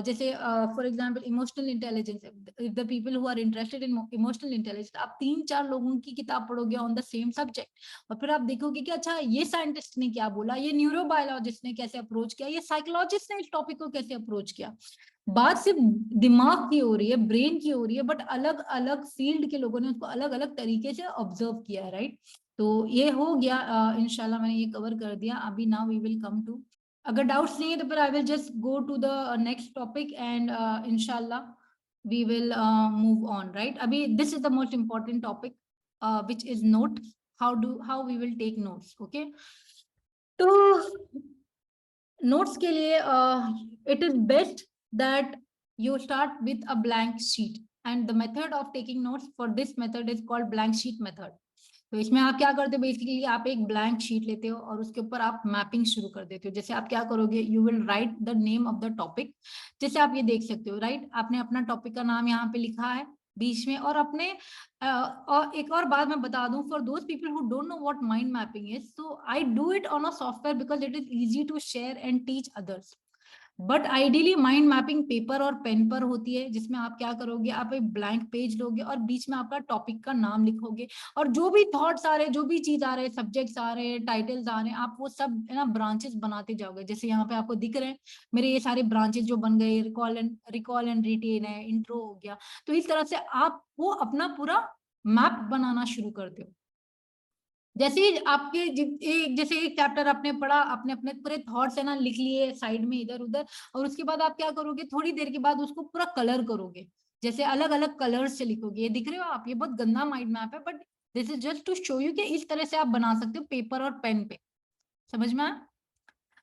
जैसे for example emotional intelligence, if the people who are interested in emotional intelligence, आप 3-4 लोगों की किताब पढ़ोगे ऑन द सेम सब्जेक्ट, और फिर आप देखोगे कि अच्छा ये साइंटिस्ट ने क्या बोला, ये न्यूरोबायोलॉजिस्ट ने कैसे अप्रोच किया, ये साइकोलॉजिस्ट ने इस टॉपिक को कैसे अप्रोच किया। बात सिर्फ दिमाग की हो रही है, ब्रेन की हो रही है, बट अलग अलग फील्ड के लोगों ने उसको अलग अलग तरीके से ऑब्जर्व किया है, राइट। तो ये हो गया, इंशाल्लाह मैंने ये कवर कर दिया। अभी now we will come to, अगर डाउट्स नहीं है तो फिर I will just go to the next topic and इंशाल्लाह we will move on, right. अभी this is the most important topic which is note, how we will take notes, okay. तो notes के लिए it is best that you start with a blank sheet, and the method of taking notes for this method is called blank sheet method. तो इसमें आप क्या करते हो, basically आप एक ब्लैंक शीट लेते हो और उसके ऊपर आप मैपिंग शुरू कर देते हो। जैसे आप क्या करोगे, you will right the name of the topic. जैसे आप ये देख सकते हो, राइट, आपने अपना टॉपिक का नाम यहाँ पे लिखा है बीच में, और अपने और एक और बात मैं बता दूं, for those people who don't know what mind mapping is, so I do it on a software because it is easy to share and teach others. But ideally mind mapping paper और pen पर होती है, जिसमें आप क्या करोगे, आप एक ब्लैंक पेज लोगे और बीच में आपका टॉपिक का नाम लिखोगे, और जो भी थॉट्स आ रहे हैं, जो भी चीज आ रहे हैं, सब्जेक्ट्स आ रहे हैं, टाइटल्स आ रहे हैं, आप वो सब है ना ब्रांचेस बनाते जाओगे। जैसे यहाँ पे आपको दिख रहे हैं मेरे ये सारे ब्रांचेस जो बन गए, रिकॉल एंड रिटेन है, इंट्रो हो गया। तो इस तरह से आप वो अपना पूरा मैप बनाना शुरू करते हो। जैसे ही आपके जैसे एक चैप्टर आपने पढ़ा, आपने अपने पूरे थॉट्स है ना लिख लिए साइड में इधर उधर, और उसके बाद आप क्या करोगे, थोड़ी देर के बाद उसको पूरा कलर करोगे। जैसे अलग अलग कलर्स से लिखोगे, ये दिख रहे हो आप, ये बहुत गंदा माइंड मैप है, but this is just to show you कि इस तरह से आप बना सकते हो पेपर और पेन पे। समझ में आया।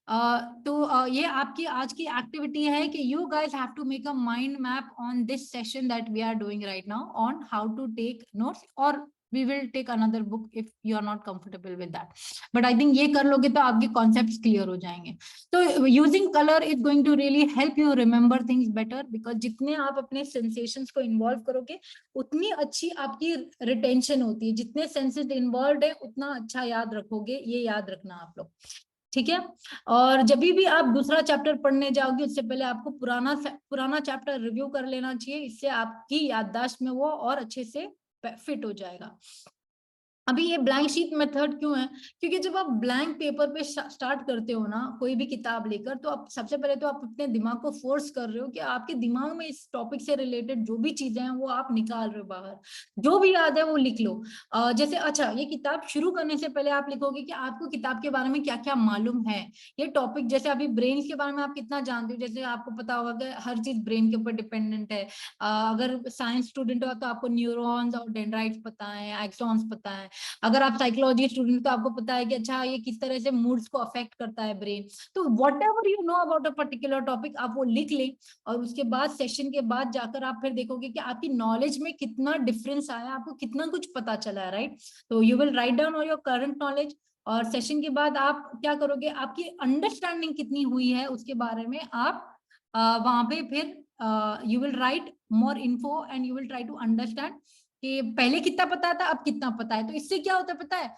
तो ये आपकी आज की एक्टिविटी है कि you guys have to make a mind map on this session that we are doing right now on how to take notes, और we will take another book if you are not comfortable with that, but I think ये कर लोगे तो आपके concepts clear हो जाएंगे. तो using color is going to really help you remember things better, because जितने आप अपने sensations को involve करोगे उतनी अच्छी आपकी retention होती है. जितने senses involved है उतना अच्छा याद रखोगे, ये याद रखना आप लोग, ठीक है. और जब भी आप दूसरा चैप्टर पढ़ने जाओगे उससे पहले आपको पुराना चैप्टर रिव्यू कर लेना चाहिए. इससे आपकी याददाश्त में वो और अच्छे से फिट हो जाएगा. अभी ये ब्लैंक शीट मेथड क्यों है? क्योंकि जब आप ब्लैंक पेपर पे स्टार्ट करते हो ना कोई भी किताब लेकर, तो आप सबसे पहले तो आप अपने दिमाग को फोर्स कर रहे हो कि आपके दिमाग में इस टॉपिक से रिलेटेड जो भी चीजें हैं वो आप निकाल रहे हो बाहर. जो भी याद है वो लिख लो. जैसे अच्छा, ये किताब शुरू करने से पहले आप लिखोगे कि आपको किताब के बारे में क्या क्या मालूम है. ये टॉपिक, जैसे अभी ब्रेन के बारे में आप कितना जानते हो, जैसे आपको पता होगा कि हर चीज ब्रेन के ऊपर डिपेंडेंट है. अगर साइंस स्टूडेंट हो तो आपको न्यूरॉन्स और डेंड्राइट्स पता है, एक्सॉन्स पता है. अगर आप साइकोलॉजी स्टूडेंट तो आपको पता है कि अच्छा ये किस तरह से मूड्स को अफेक्ट करता है ब्रेन. तो what ever you know about a particular topic आप वो लिख लें, और उसके बाद सेशन के बाद जाकर आप फिर देखोगे कि आपकी नॉलेज में कितना डिफरेंस आया, आपको कितना कुछ पता चला है, राइट. तो you will write down all your current knowledge, और सेशन के बाद आप क्या करोगे, आपकी अंडरस्टैंडिंग कितनी हुई है उसके बारे में आप वहां पे फिर you will write more info and you will try to understand कि पहले कितना पता था अब कितना पता है. तो इससे क्या होता है पता है,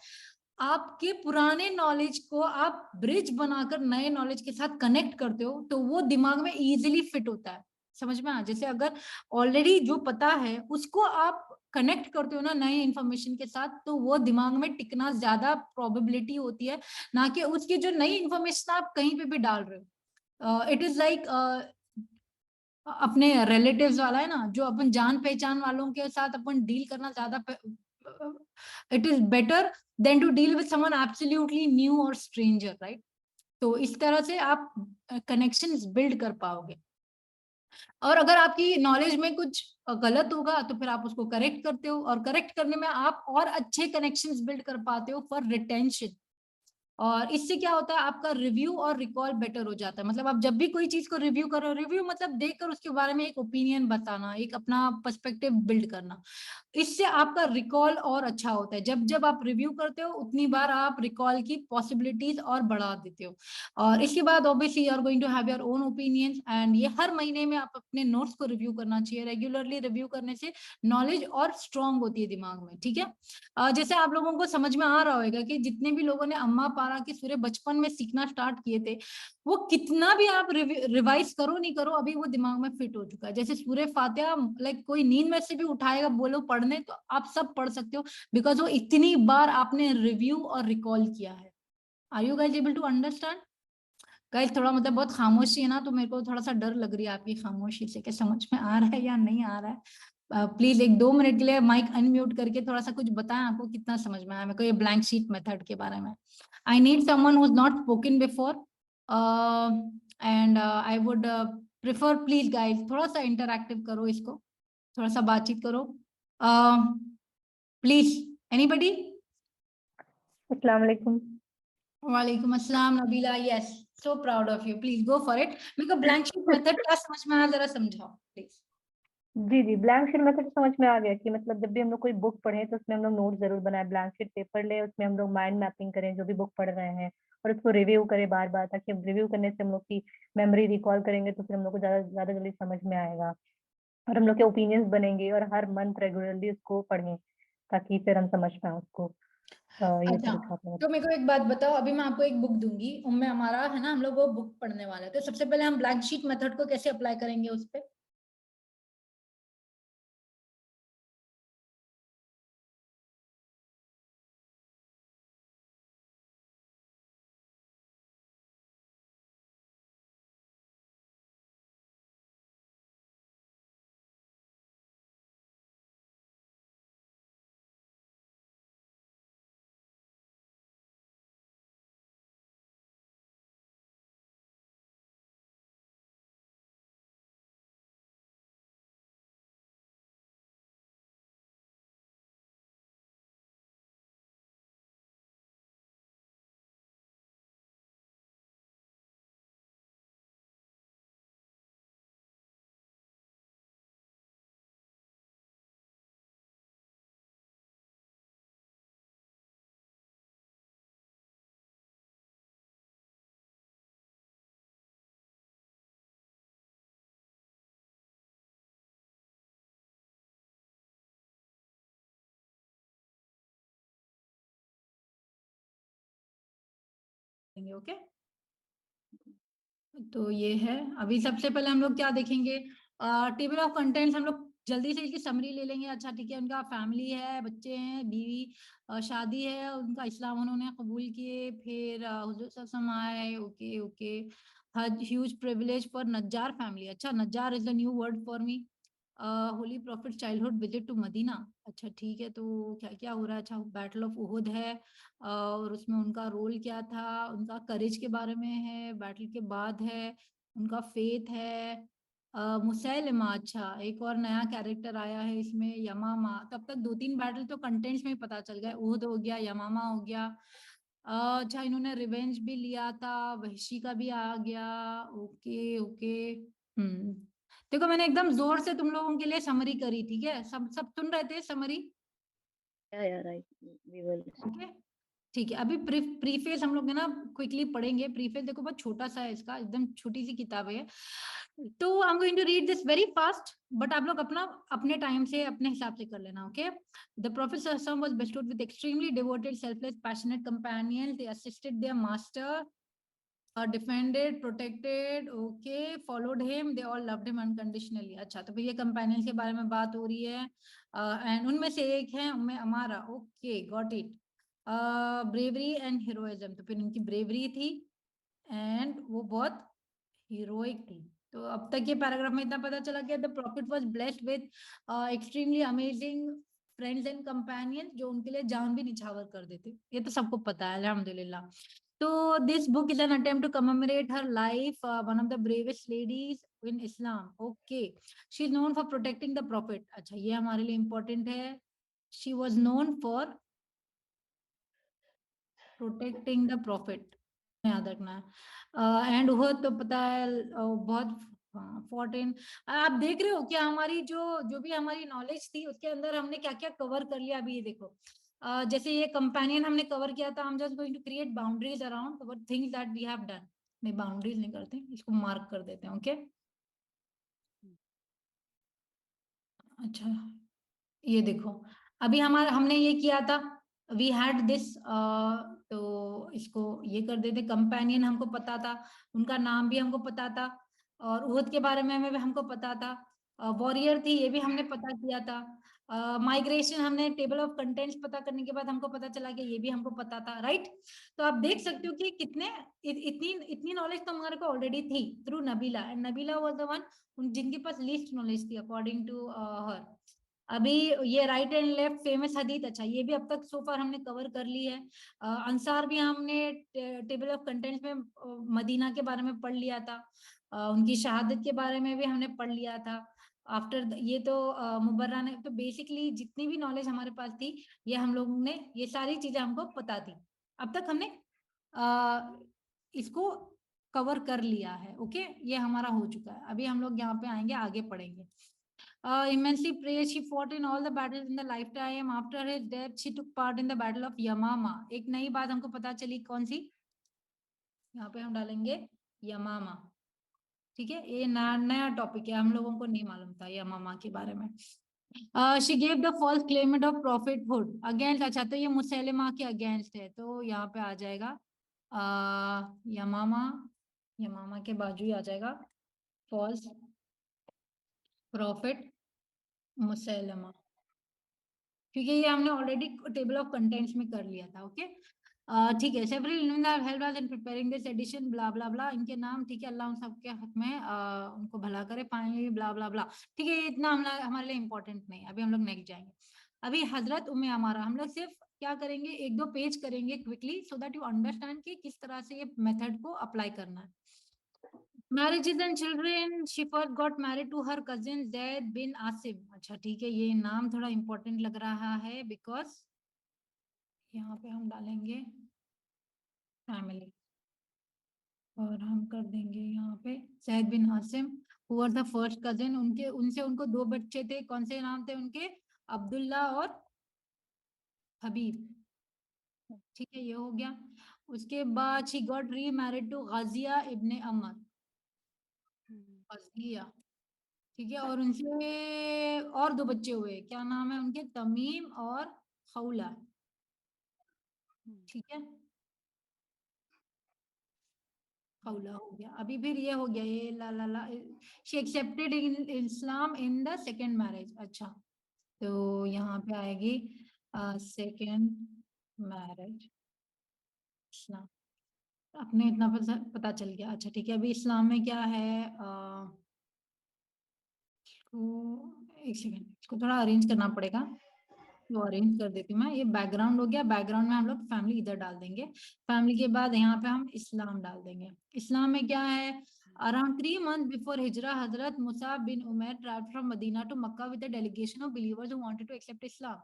आपके पुराने नॉलेज को आप ब्रिज बनाकर नए नॉलेज के साथ कनेक्ट करते हो तो वो दिमाग में इजीली फिट होता है. समझ में आ, जैसे अगर ऑलरेडी जो पता है उसको आप कनेक्ट करते हो ना नए इंफॉर्मेशन के साथ, तो वो दिमाग में टिकना ज्यादा प्रोबेबिलिटी होती है, ना कि उसकी जो नई इंफॉर्मेशन आप कहीं पे भी डाल रहे हो. इट इज लाइक अपने रिलेटिव्स वाला है ना, जो अपन जान पहचान वालों के साथ अपन डील करना ज्यादा, it is better than to deal with someone absolutely new और स्ट्रेंजर, राइट. तो इस तरह से आप कनेक्शंस बिल्ड कर पाओगे. और अगर आपकी नॉलेज में कुछ गलत होगा तो फिर आप उसको करेक्ट करते हो, और करेक्ट करने में आप और अच्छे कनेक्शंस बिल्ड कर पाते हो फॉर रिटेंशन. और इससे क्या होता है, आपका रिव्यू और रिकॉल बेटर हो जाता है. मतलब आप जब भी कोई चीज को रिव्यू करो, रिव्यू मतलब देखकर उसके बारे में एक ओपिनियन बताना, एक अपना पर्सपेक्टिव बिल्ड करना, इससे आपका रिकॉल और अच्छा होता है. जब जब आप रिव्यू करते हो उतनी बार आप रिकॉल की पॉसिबिलिटीज और बढ़ा देते हो. और इसके बाद obviously you are going to have your own opinions, and ये हर महीने में आप अपने नोट्स को रिव्यू करना चाहिए. रेगुलरली रिव्यू करने से नॉलेज और स्ट्रांग होती है दिमाग में, ठीक है. जैसे आप लोगों को समझ में आ रहा होगा कि जितने भी लोगों ने अम्मा पारा के सूर्य बचपन में सीखना स्टार्ट किए थे, वो कितना भी आप रिवाइज करो नहीं करो अभी वो दिमाग में फिट हो चुका है. जैसे सूर्य फातिहा, लाइक कोई नींद में से भी उठाएगा बोलो पढ़ने तो आप सब पढ़ सकते हो, बिकॉज वो इतनी बार आपने रिव्यू और रिकॉल किया है. Are you guys able to understand? Guys थोड़ा मतलब बहुत खामोशी है ना, तो मेरे को थोड़ा सा डर लग रही है आपकी खामोशी से कि समझ में आ रहा है या नहीं आ रहा है. प्लीज एक 2 मिनट के लिए माइक अनम्यूट करके थोड़ा सा कुछ बताएं आपको कितना समझ में आया मेरे को ये ब्लैंक शीट मेथड के बारे में. I need someone who is not spoken before, and I would prefer, please guys थोड़ा सा इंटरैक्टिव करो इसको, थोड़ा सा बातचीत करो. Please anybody. अस्सलाम वालेकुम। वालेकुम अस्सलाम Nabila. Yes, so proud of you. Please go for it. मेरे को ब्लैंक शीट मेथड क्या समझ में आया जरा समझाओ प्लीज. जी जी, ब्लैंक शीट मेथड समझ में आ गया कि मतलब जब भी हम लोग कोई बुक पढ़े तो उसमें हम लोग नोट जरूर बनाए, ब्लैंक शीट पेपर ले, उसमें हम लोग माइंड मैपिंग करें जो भी बुक पढ़ रहे हैं, और उसको रिव्यू करें बार बार, ताकि अब रिव्यू करने से हम लोग की मेमोरी रिकॉल करेंगे तो फिर हम लोग को ज्यादा ज्यादा जल्दी समझ में आएगा, और हम लोग के ओपिनियंस बनेंगे, और हर मंथ रेगुलरली उसको पढ़ें ताकि फिर हम समझ पाए उसको. ये अच्छा, तरीका आपने तो मेरे को एक बात बताओ. अभी मैं आपको एक बुक दूंगी, उनमें हमारा है ना, हम लोग वो बुक पढ़ने वाले हैं, तो सबसे पहले हम ब्लैंक शीट मेथड को कैसे अप्लाई करेंगे उस पे? लेंगे। ओके, तो ये है। अभी सबसे पहले हम लोग क्या देखेंगे, टेबल ऑफ कंटेंट्स। हम लोग जल्दी से इसकी समरी ले लेंगे। अच्छा ठीक है, उनका फैमिली है, बच्चे हैं, बीवी, शादी है, उनका इस्लाम उन्होंने कबूल किए, फिर हुजूर सल्लल्लाहु अलैहि वसल्लम आए। Okay okay, his huge privilege for Najjar family. अच्छा, Najjar is the new word for me. Holy prophet childhood visit to Madina. अच्छा ठीक है, तो क्या क्या हो रहा है। अच्छा, बैटल ऑफ उहुद है, और उसमें उनका रोल क्या था, उनका करेज के बारे में है, बैटल के बाद है, उनका फेथ है। मुसैलिमा, अच्छा एक और नया कैरेक्टर आया है इसमें, यमामा। तब तक 2-3 बैटल तो कंटेंट्स में ही पता चल गए, उहुद हो गया, यमामा हो गया। अच्छा, इन्होंने रिवेंज भी लिया था, वहशी का भी आ गया। Okay okay. देखो मैंने एकदम जोर से तुम लोगों के लिए समरी करी, ठीक है, सब सब सुन रहे थे समरी। या राइट, वी विल। ओके ठीक है, अभी प्रीफेस हम लोग है ना क्विकली पढ़ेंगे। प्रीफेस देखो बहुत छोटा सा है इसका, एकदम छोटी सी किताब है, तो I am going to read this very fast, but आप लोग अपना अपने टाइम से अपने हिसाब से कर लेना। ओके, द प्रॉफिट सल्लल्लाहु was bestowed with extremely devoted selfless passionate companions, they assisted their master, defended, protected, okay, followed him, they all loved him unconditionally। अच्छा, तो फिर ये कंपेनियन के बारे में बात हो रही है, एंड उनमें से एक है उम्मे अमारा। Okay got it. Bravery and heroism, तो फिर उनकी ब्रेवरी थी एंड वो बहुत हीरोइक थी। तो अब तक ये पैराग्राफ में इतना पता चला गया, the prophet was blessed with extremely amazing friends and companion, जो उनके लिए जान भी निछावर कर देते, ये तो सबको पता है अल्हम्दुलिल्लाह। So this book is an attempt to commemorate her life, one of the bravest ladies in Islam. Okay, she is known for protecting the Prophet. अच्छा, ये हमारे लिए important है। She was known for protecting the Prophet, याद रखना है। And वो तो पता है, बहुत 14। आप देख रहे हो क्या हमारी जो जो भी हमारी नॉलेज थी उसके अंदर हमने क्या क्या कवर कर लिया। अभी ये देखो, जैसे ये कंपेनियन हमने कवर किया था, हम just going to create boundaries around what things that we have done. नहीं, बाउंड्रीज नहीं करते, इसको मार्क कर देते हैं। ओके अच्छा, ये देखो, अभी हमारा हमने ये किया था, वी हैड दिस, तो इसको ये कर देते। कंपेनियन हमको पता था, उनका नाम भी हमको पता था, और उहद के बारे में भी हमको पता था। वॉरियर थी, ये भी हमने पता किया था। माइग्रेशन, हमने टेबल ऑफ कंटेंट्स पता करने के बाद हमको पता चला कि ये भी हमको पता था, राइट। तो आप देख सकते हो कि कितने इतनी इतनी नॉलेज तो हमारे को ऑलरेडी थी through Nabila, and Nabila was the one जिनके पास लीस्ट नॉलेज थी अकॉर्डिंग टू हर। अभी ये राइट एंड लेफ्ट फेमस हदीत, अच्छा ये भी अब तक सो फार हमने कवर कर ली है। अंसार भी हमने टेबल ऑफ कंटेंट्स में मदीना के बारे में पढ़ लिया था, उनकी शहादत के बारे में भी हमने पढ़ लिया था। आफ्टर ये तो मुबर्रा ने, तो बेसिकली जितनी भी नॉलेज हमारे पास थी, ये हम लोगों ने, ये सारी चीजें हमको पता थी। अब तक हमने इसको कवर कर लिया है। ओके, ये हमारा हो चुका है। अभी हम लोग यहाँ पे आएंगे, आगे पढ़ेंगे। Immensely praised, she fought in all the battles in the lifetime. After his death, she took part in the battle of Yamama. एक नई बात हमको पता चली, कौन सी, यहाँ पे हम डालेंगे यमामा। ठीक है, ये नया टॉपिक है, हम लोगों को नहीं मालूम था यमामा के बारे में। She gave the false claimant of prophethood against, अच्छा तो ये मुसैलिमा के अगेंस्ट है, तो यहाँ पे आ जाएगा यमामा, यमामा के बाजू ही आ जाएगा फॉल्स प्रॉफिट मुसैलिमा, क्योंकि ये हमने ऑलरेडी टेबल ऑफ कंटेंट्स में कर लिया था। ओके ठीक है, several help us in preparing this edition, blah blah blah, इनके नाम, ठीक है, अल्लाह उन सबके हक में उनको भला करे, फाइनली ब्ला ब्ला ब्ला। ठीक है, ये इतना हमारे लिए इंपॉर्टेंट नहीं। अभी हम लोग नेक्स्ट जाएंगे। अभी हजरत उम्मे अमारा, हम लोग सिर्फ क्या करेंगे, 1-2 पेज करेंगे quickly, so that you understand कि किस तरह से ये मेथड को अप्लाई करना है। Marriages and children, she first got married to her cousin Zaid bin Asim। अच्छा ठीक है, ये नाम थोड़ा इंपॉर्टेंट लग रहा है, बिकॉज यहाँ पे हम डालेंगे फैमिली, और हम कर देंगे यहाँ पे Zaid bin Asim, who were the first cousin. उनके उनसे उनको 2 बच्चे थे, कौन से नाम थे उनके, अब्दुल्ला और हबीब। ठीक है, ये हो गया। उसके बाद she got remarried to Ghazia Ibne Amr, Ghazia, ठीक है, और उनसे और 2 बच्चे हुए, क्या नाम है उनके, तमीम और खौला। ठीक है, कौला हो गया, अभी फिर ये हो गया, ये ला she accepted in Islam in the second marriage. अच्छा, तो यहाँ पे आएगी सेकेंड मैरिज इस्लाम। अपने इतना पता चल गया। अच्छा ठीक है, अभी इस्लाम में क्या है, एक सेकेंड, इसको थोड़ा अरेंज करना पड़ेगा, तो अरेंज कर देती हूँ मैं। ये बैकग्राउंड हो गया, बैकग्राउंड में हम लोग फैमिली इधर डाल देंगे, फैमिली के बाद यहाँ पे हम इस्लाम डाल देंगे। इस्लाम में क्या है, around 3 months before hijrah Hazrat Musab bin Umair traveled from Medina to Makkah with a delegation of believers who wanted to accept Islam.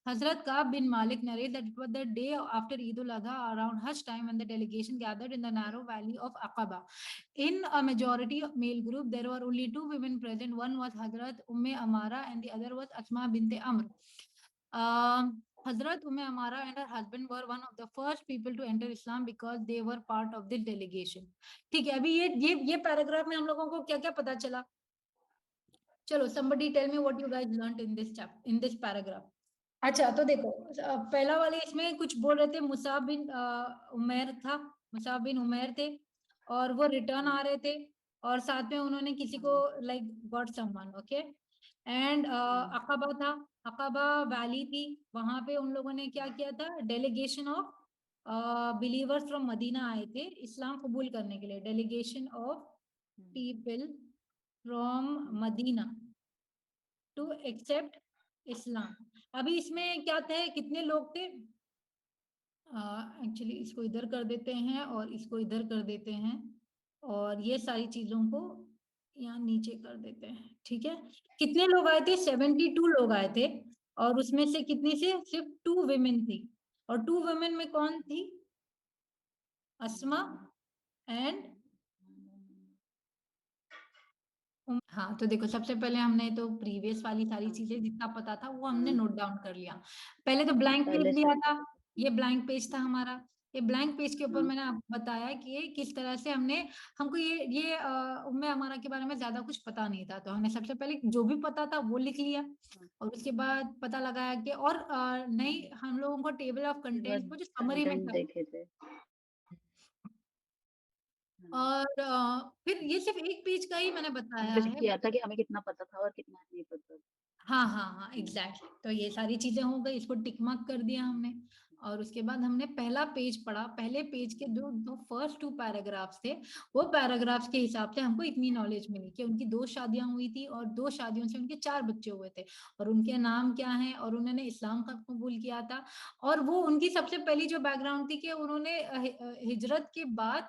Hazrat Ka'b bin Malik narrates that it was the day after Eid al-Adha around Hajj time when the delegation gathered in the narrow valley of Aqaba. In a majority male group, there were only 2 women present. One was Hazrat Umme Amara and the other was Asma bint Amr. Hazrat Umme Amara and her husband were one of the first people to enter Islam because they were part of the delegation. ठीक है, अभी ये paragraph में हम लोगों को क्या क्या पता चला? चलो, somebody tell me what you guys learned in this chapter, in this paragraph. अच्छा, तो देखो, पहला वाले इसमें कुछ बोल रहे थे, मुसाब बिन उमैर था, मुसाब बिन उमैर थे और वो रिटर्न आ रहे थे और साथ में उन्होंने किसी को like got someone, okay. And Aqaba था, अकबा वैली थी, वहां पे उन लोगों ने क्या किया था, delegation of believers from Medina आए थे इस्लाम कबूल करने के लिए, delegation of people from Medina to accept Islam. अभी इसमें क्या थे, कितने लोग थे, एक्चुअली इसको इधर कर देते हैं और इसको इधर कर देते हैं और ये सारी चीजों को यहाँ नीचे कर देते हैं, ठीक है। कितने लोग आए थे, 72 लोग आए थे और उसमें से कितनी से, सिर्फ 2 women थी और 2 women में कौन थी, अस्मा एंड, हाँ, तो देखो, सबसे पहले हमने तो प्रीवियस वाली सारी चीजें जितना पता था वो हमने नोट डाउन कर लिया। पहले तो ब्लैंक पेज लिया था, ये ब्लैंक पेज था हमारा। ये ब्लैंक पेज के ऊपर मैंने आपको बताया कि ये किस तरह से हमको ये उम्मे अमारा के बारे में ज्यादा कुछ पता नहीं था, तो हमने सबसे पहले जो भी पता था वो लिख लिया और उसके बाद पता लगाया कि, और नहीं, हम लोगों को टेबल ऑफ कंटेंट्स को जो समरी में देखे थे और फिर ये सिर्फ एक पेज का ही मैंने बताया हमने है। किया था कि हमें कितना पता था और कितना नहीं पता। हाँ हाँ हाँ, एग्जैक्टली। तो ये सारी चीजें हो गई, इसको टिक मार्क कर दिया हमने और उसके बाद हमने पहला पेज पढ़ा। पहले पेज के दो फर्स्ट 2 पैराग्राफ्स थे, वो पैराग्राफ्स के हिसाब से हमको इतनी नॉलेज मिली कि उनकी 2 शादियां हुई थी और 2 शादियों से उनके 4 बच्चे हुए थे और उनके नाम क्या हैं और उन्होंने इस्लाम का कबूल किया था। और वो उनकी सबसे पहली जो बैकग्राउंड थी कि उन्होंने हिजरत के बाद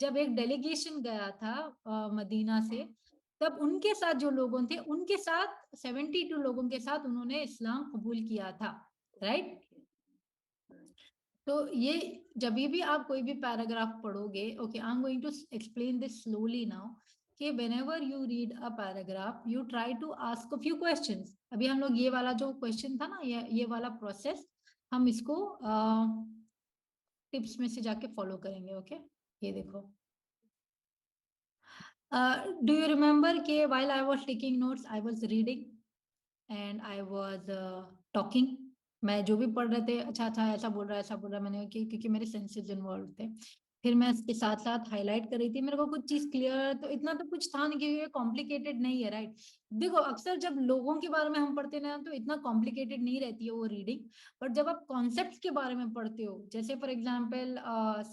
जब एक डेलीगेशन गया था मदीना से, तब उनके साथ जो लोगों थे उनके साथ 72 लोगों के साथ उन्होंने इस्लाम कबूल किया था, राइट। तो ये जब भी आप कोई भी पैराग्राफ पढ़ोगे, okay, I am going to explain this slowly now, कि whenever you read a paragraph you try to ask a few questions। अभी हम लोग ये वाला जो क्वेश्चन था ना, ये वाला प्रोसेस हम इसको टिप्स में से जाके फॉलो करेंगे, ओके। ये देखो, do you remember कि while I was taking notes I was reading and I was talking। मैं जो भी पढ़ रहे थे, अच्छा अच्छा ऐसा बोल रहा है, ऐसा बोल रहा है, मैंने क्योंकि मेरे सेंसेस इन्वॉल्व थे। फिर मैं इसके साथ साथ हाईलाइट कर रही थी, मेरे को कुछ चीज क्लियर, तो इतना तो कुछ था नहीं कि ये कॉम्प्लिकेटेड नहीं है, राइट। देखो, अक्सर जब लोगों के बारे में हम पढ़ते ना तो इतना कॉम्प्लिकेटेड नहीं रहती है वो रीडिंग, बट जब आप कॉन्सेप्ट के बारे में पढ़ते हो, जैसे फॉर एग्जाम्पल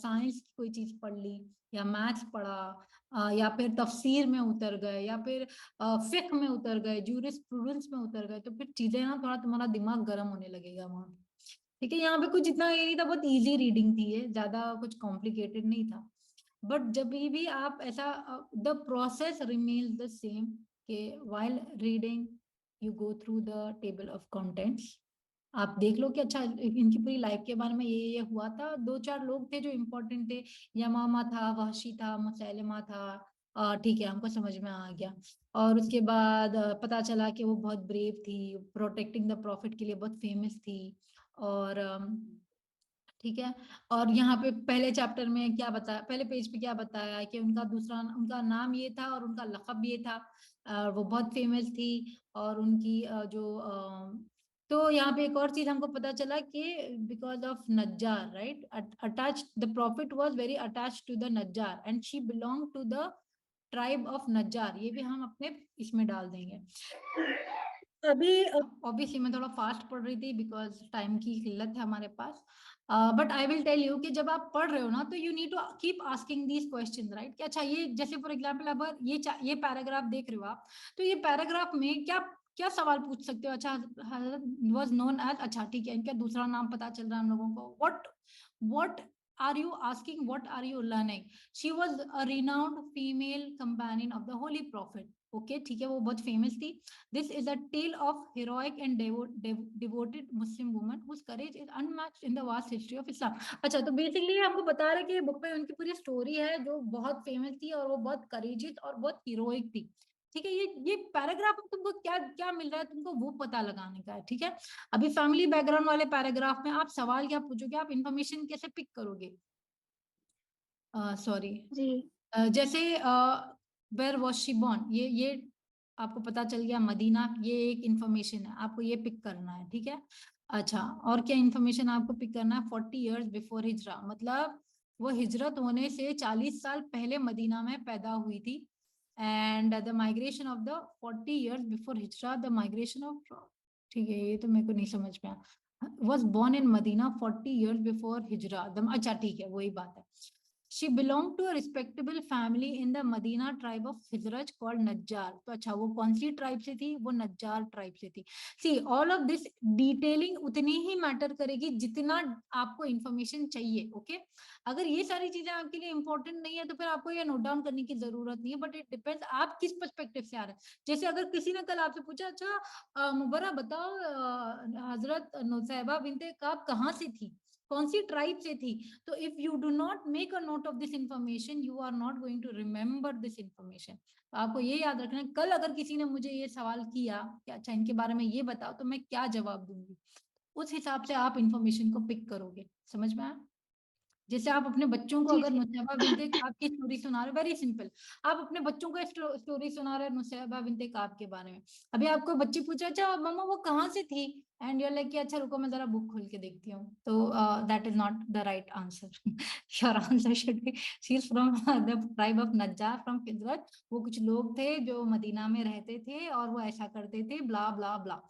साइंस की कोई चीज पढ़ ली या मैथ्स पढ़ा या फिर तफसीर में उतर गए या फिर फिक्र में उतर गए, जूरिस्प्रूडेंस में उतर गए, तो फिर चीजें ना थोड़ा तुम्हारा दिमाग गर्म होने लगेगा वहां, ठीक है। यहाँ पे कुछ इतना ये नहीं था, बहुत इजी रीडिंग थी ये, ज्यादा कुछ कॉम्प्लिकेटेड नहीं था। बट जब भी आप ऐसा, the process remains the same, कि while reading you go through the table of contents. आप देख लो कि अच्छा इनकी पूरी लाइफ के बारे में ये हुआ था, 2-4 लोग थे जो इम्पोर्टेंट थे, यमामा था, वहशी था, मुसैलिमा था, ठीक है, हमको समझ में आ गया। और उसके बाद पता चला कि वो बहुत ब्रेव थी, प्रोटेक्टिंग द प्रॉफिट के लिए बहुत फेमस थी। और ठीक है, और यहाँ पे पहले चैप्टर में क्या बताया, पहले पेज पे क्या बताया कि उनका नाम ये था और उनका लक़ब ये था, वो बहुत फेमस थी और उनकी जो तो यहाँ पे एक और चीज हमको पता चला कि because of Najjar, right, attach, the prophet was very attached to the Najjar and she belong to the tribe of Najjar. ये भी हम अपने इसमें डाल देंगे। अभी ऑब्वियसली मैं थोड़ा फास्ट पढ़ रही थी बिकॉज टाइम की किल्लत है हमारे पास, but I will tell you कि जब आप पढ़ रहे हो ना तो you need to keep asking these question, right. कि अच्छा ये जैसे फॉर एग्जाम्पल अब ये पैराग्राफ देख रहे हो आप, तो ये पैराग्राफ में क्या क्या सवाल पूछ सकते हो। अच्छा, वाज नोन एज, अच्छा ठीक है, इनका दूसरा नाम पता चल रहा है हम लोगों को। What are you asking, what are you learning. She was a renowned female companion of the holy prophet. Okay ठीक है, वो बहुत फेमस थी। This is a tale of heroic and devoted Muslim woman whose courage is unmatched in the vast history of Islam। अच्छा, तो basically हमको बता रहे कि बुक में उनकी पूरी स्टोरी है जो बहुत फेमस थी और वो बहुत करेजियस और बहुत हीरोइक थी। ठीक है, ये पैराग्राफ में तुमको क्या क्या मिल रहा है, तुमको वो पता लगाने का है। ठीक है, अभी फैमिली बैकग्राउंड वाले पैराग्राफ में आप सवाल क्या पूछोगे, आप इंफॉर्मेशन कैसे पिक करोगे। सॉरी, जी जैसे वेयर वॉज शी बॉर्न, ये आपको पता चल गया मदीना, ये एक इंफॉर्मेशन है, आपको ये पिक करना है। ठीक है, अच्छा और क्या इंफॉर्मेशन आपको पिक करना है। 40 years बिफोर हिजरा, मतलब वो हिजरत होने से 40 साल पहले मदीना में पैदा हुई थी। And the migration of the 40 years before Hijra, the migration of, ठीक है ये तो मेरे को नहीं समझ में आया। Was born in Madina 40 years before Hijra, अच्छा ठीक है वही बात है। She belonged to a respectable family in the Medina tribe of Khizraj called Najjar। तो अच्छा वो कौन सी ट्राइब से थी, वो नज्जार ट्राइब से थी। See all of this detailing उतनी ही मैटर करेगी जितना आपको इंफॉर्मेशन चाहिए। ओके, अगर ये सारी चीजें आपके लिए इंपॉर्टेंट नहीं है तो फिर आपको ये नोट डाउन करने की जरूरत नहीं है, बट इट डिपेंड्स आप किस पर्सपेक्टिव से आ रहे हैं। जैसे अगर किसी ने कल आपसे पूछा, अच्छा मुबर्रा बताओ हजरत नुसैबा बिनते काब कहाँ से थी, कौन सी ट्राइब से थी, तो if you do not make a note of this information you are not going to remember this information. तो आपको ये याद रखना है, कल अगर किसी ने मुझे ये सवाल किया कि अच्छा इनके बारे में ये बताओ, तो मैं क्या जवाब दूंगी, उस हिसाब से आप इंफॉर्मेशन को पिक करोगे। समझ में आया। जैसे आप अपने बच्चों को जी अगर जी नुसैबा बिनते काब की स्टोरी सुना रहे हो, वेरी सिंपल, आप अपने बच्चों को स्टोरी सुना रहे हो नुसैबा बिनते काब के बारे में। अभी आपको बच्ची पूछा, अच्छा मम्मा वो कहाँ से थी, एंड यूर लाइक अच्छा रुको मैं जरा बुक खोल के देखती हूँ, तो that is not the right answer. Your answer should be she is from the tribe of Najjar from Khazraj. वो कुछ लोग थे जो मदीना में रहते थे और वो ऐसा करते थे, ब्ला ब्ला ब्ला।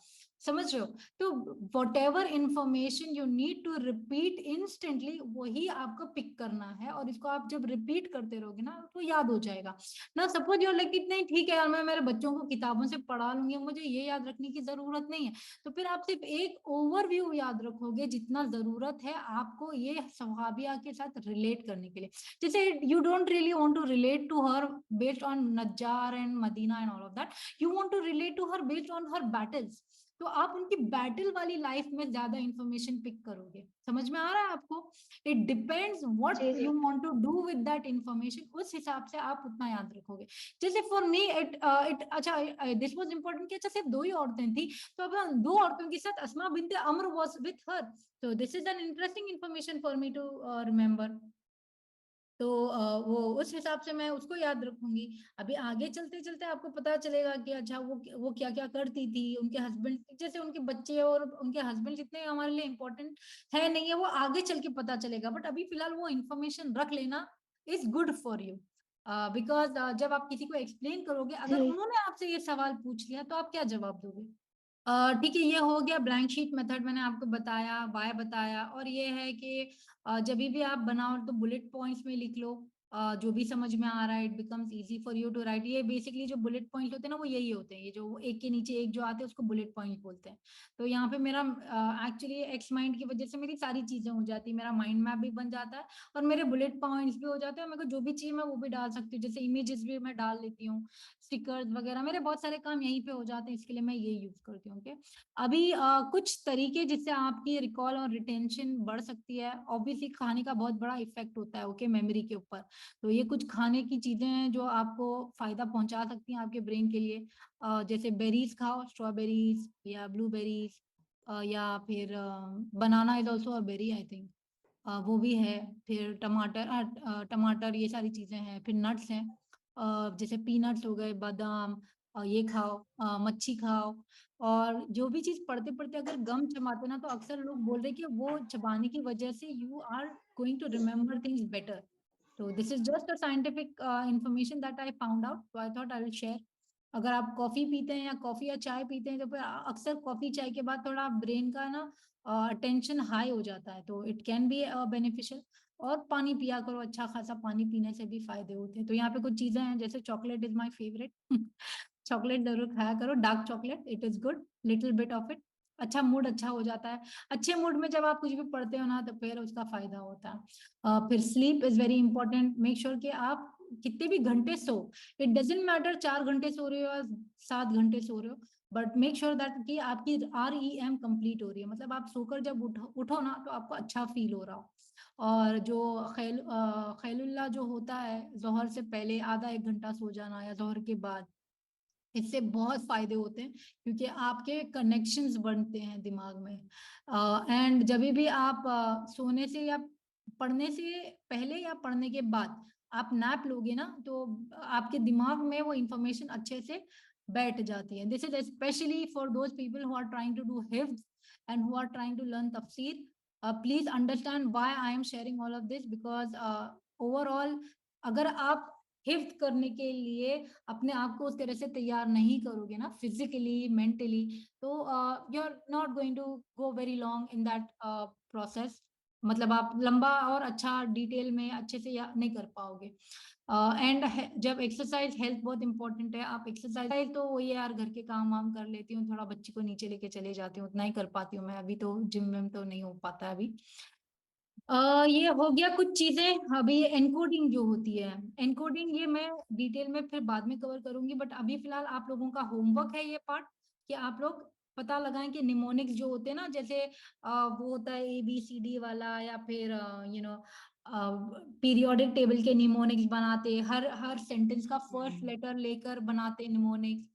समझ रहे हो। तो whatever information you need to repeat instantly, वही आपको पिक करना है, और इसको आप जब रिपीट करते रहोगे ना तो याद हो जाएगा ना। सपोज यूर लाइक नहीं ठीक है यार, मैं मेरे बच्चों को किताबों से पढ़ा लूंगी, मुझे ये याद रखने की जरूरत नहीं है, तो फिर आप सिर्फ एक ओवरव्यू याद रखोगे जितना जरूरत है आपको ये सहाबिया के साथ रिलेट करने के लिए। जैसे you don't really want to relate to her based on Najjar and Madina and all of that, you want to relate to her based on her battles. तो आप उनकी बैटल वाली लाइफ में ज्यादा इंफॉर्मेशन पिक करोगे। समझ में आ रहा है आपको। इट डिपेंड्स व्हाट जी जी you want to do with that information, उस हिसाब से आप उतना याद रखोगे। जैसे फॉर मी इट अच्छा दिस वाज इंपॉर्टेंट कि अच्छा सिर्फ 2 ही औरतें थी, तो अब 2 औरतों के साथ अस्मा बिनते अम्र वाज विद हर, तो this is an interesting information for me to remember. तो वो उस हिसाब से मैं उसको याद रखूंगी। अभी आगे चलते चलते आपको पता चलेगा कि अच्छा वो क्या क्या करती थी, उनके हस्बैंड, जैसे उनके बच्चे और उनके हस्बैंड जितने हमारे लिए इम्पोर्टेंट है नहीं है, वो आगे चल के पता चलेगा, बट अभी फिलहाल वो इंफॉर्मेशन रख लेना is good for you. Because जब आप किसी को एक्सप्लेन करोगे, अगर जी उन्होंने आपसे ये सवाल पूछ लिया तो आप क्या जवाब दोगे। ठीक है, ये हो गया ब्लैंक शीट मेथड, मैंने आपको बताया, वाई बताया, और ये है कि जब भी आप बनाओ तो बुलेट पॉइंट्स में लिख लो। जो भी समझ में आ रहा है, it becomes easy for you to write. ये बेसिकली जो बुलेट पॉइंट होते हैं ना वो यही होते हैं, ये जो एक के नीचे एक जो आते हैं उसको बुलेट पॉइंट बोलते हैं। तो यहाँ पे मेरा एक्चुअली एक्स माइंड की वजह से मेरी सारी चीजें हो जाती है, मेरा माइंड मैप भी बन जाता है और मेरे बुलेट पॉइंट्स भी हो जाते हैं। मेरे को जो भी चाहिए मैं वो भी डाल सकती हूँ, जैसे इमेजेस भी मैं डाल लेती हूँ, स्टिकर्स वगैरह, मेरे बहुत सारे काम यहीं पे हो जाते हैं, इसके लिए मैं ये यूज करती हूँ। ओके, अभी कुछ तरीके जिससे आपकी रिकॉल और रिटेंशन बढ़ सकती है। ऑब्वियसली खाने का बहुत बड़ा इफेक्ट होता है ओके मेमोरी के ऊपर। तो ये कुछ खाने की चीजें हैं जो आपको फायदा पहुंचा सकती हैं आपके ब्रेन के लिए। जैसे बेरीज खाओ, स्ट्रॉबेरीज या ब्लूबेरीज, या फिर banana is also a berry I think, वो भी है। फिर टमाटर, टमाटर, ये सारी चीजें हैं। फिर नट्स हैं, जैसे पीनट्स हो गए, बादाम, ये खाओ, मच्छी खाओ। और जो भी चीज पढ़ते पढ़ते अगर गम चबाते ना, तो अक्सर लोग बोल रहे हैं कि वो चबाने की वजह से you are going to remember things better. तो this is just a scientific information that I found out, so I thought I will share. अगर आप कॉफी पीते हैं या कॉफी या चाय पीते हैं, तो फिर अक्सर कॉफी चाय के बाद थोड़ा ब्रेन का ना टेंशन हाई हो जाता है, तो इट कैन बी बेनिफिशियल। और पानी पिया करो, अच्छा खासा पानी पीने से भी फायदे होते हैं। तो यहाँ पे कुछ चीजें हैं, जैसे chocolate is my favourite. Chocolate जरूर खाया करो, dark chocolate, it is good, little bit of it. अच्छा मूड अच्छा हो जाता है। अच्छे मूड में जब आप कुछ भी पढ़ते हो ना, तो फिर उसका फायदा होता है। फिर sleep is very important. Make sure कि आप कितने भी घंटे सो, इट डजेंट मैटर 4 घंटे सो रहे हो या 7 घंटे सो रहे हो, बट मेक श्योर दैट कि आपकी REM कंप्लीट हो रही है। मतलब आप सोकर जब उठो ना, तो आपको अच्छा फील हो रहा हो। और जो खैलुल्लाह जो होता है, जोहर से पहले आधा 1 घंटा सो जाना या जोहर के बाद, इससे बहुत फायदे होते हैं, क्योंकि आपके कनेक्शंस बनते हैं दिमाग में। एंड जब भी आप सोने से या पढ़ने से पहले या पढ़ने के बाद आप नैप लोगे ना, तो आपके दिमाग में वो इंफॉर्मेशन अच्छे से बैठ जाती है। This is specially for those people who are trying to do हिफ्ज and who are trying to learn तफसीर। Please understand why I am sharing all of this, because overall अगर आप हिफ्ज करने के लिए अपने आप को उस तरह से तैयार नहीं करोगे ना, फिजिकली मेंटली, तो you are not going to go very long in that process. मतलब आप लंबा और अच्छा डिटेल में अच्छे से या नहीं कर पाओगे। एंड जब एक्सरसाइज, हेल्थ बहुत इंपॉर्टेंट है। आप एक्सरसाइज तो वही यार, घर के काम वाम कर लेती हूँ, थोड़ा बच्ची को नीचे लेके चले जाती हूँ, उतना ही कर पाती हूँ मैं। अभी तो जिम में तो नहीं हो पाता है अभी। ये हो गया कुछ चीजें। अभी एनकोडिंग जो होती है, एनकोडिंग ये मैं डिटेल में फिर बाद में कवर करूंगी, बट अभी फिलहाल आप लोगों का होमवर्क है ये पार्ट, कि आप लोग पता लगाएं कि निमोनिक्स जो होते हैं ना, जैसे वो होता है ABCD वाला, या फिर यू नो पीरियोडिक टेबल के निमोनिक्स बनाते, हर हर सेंटेंस का फर्स्ट लेटर लेकर बनाते निमोनिक्स।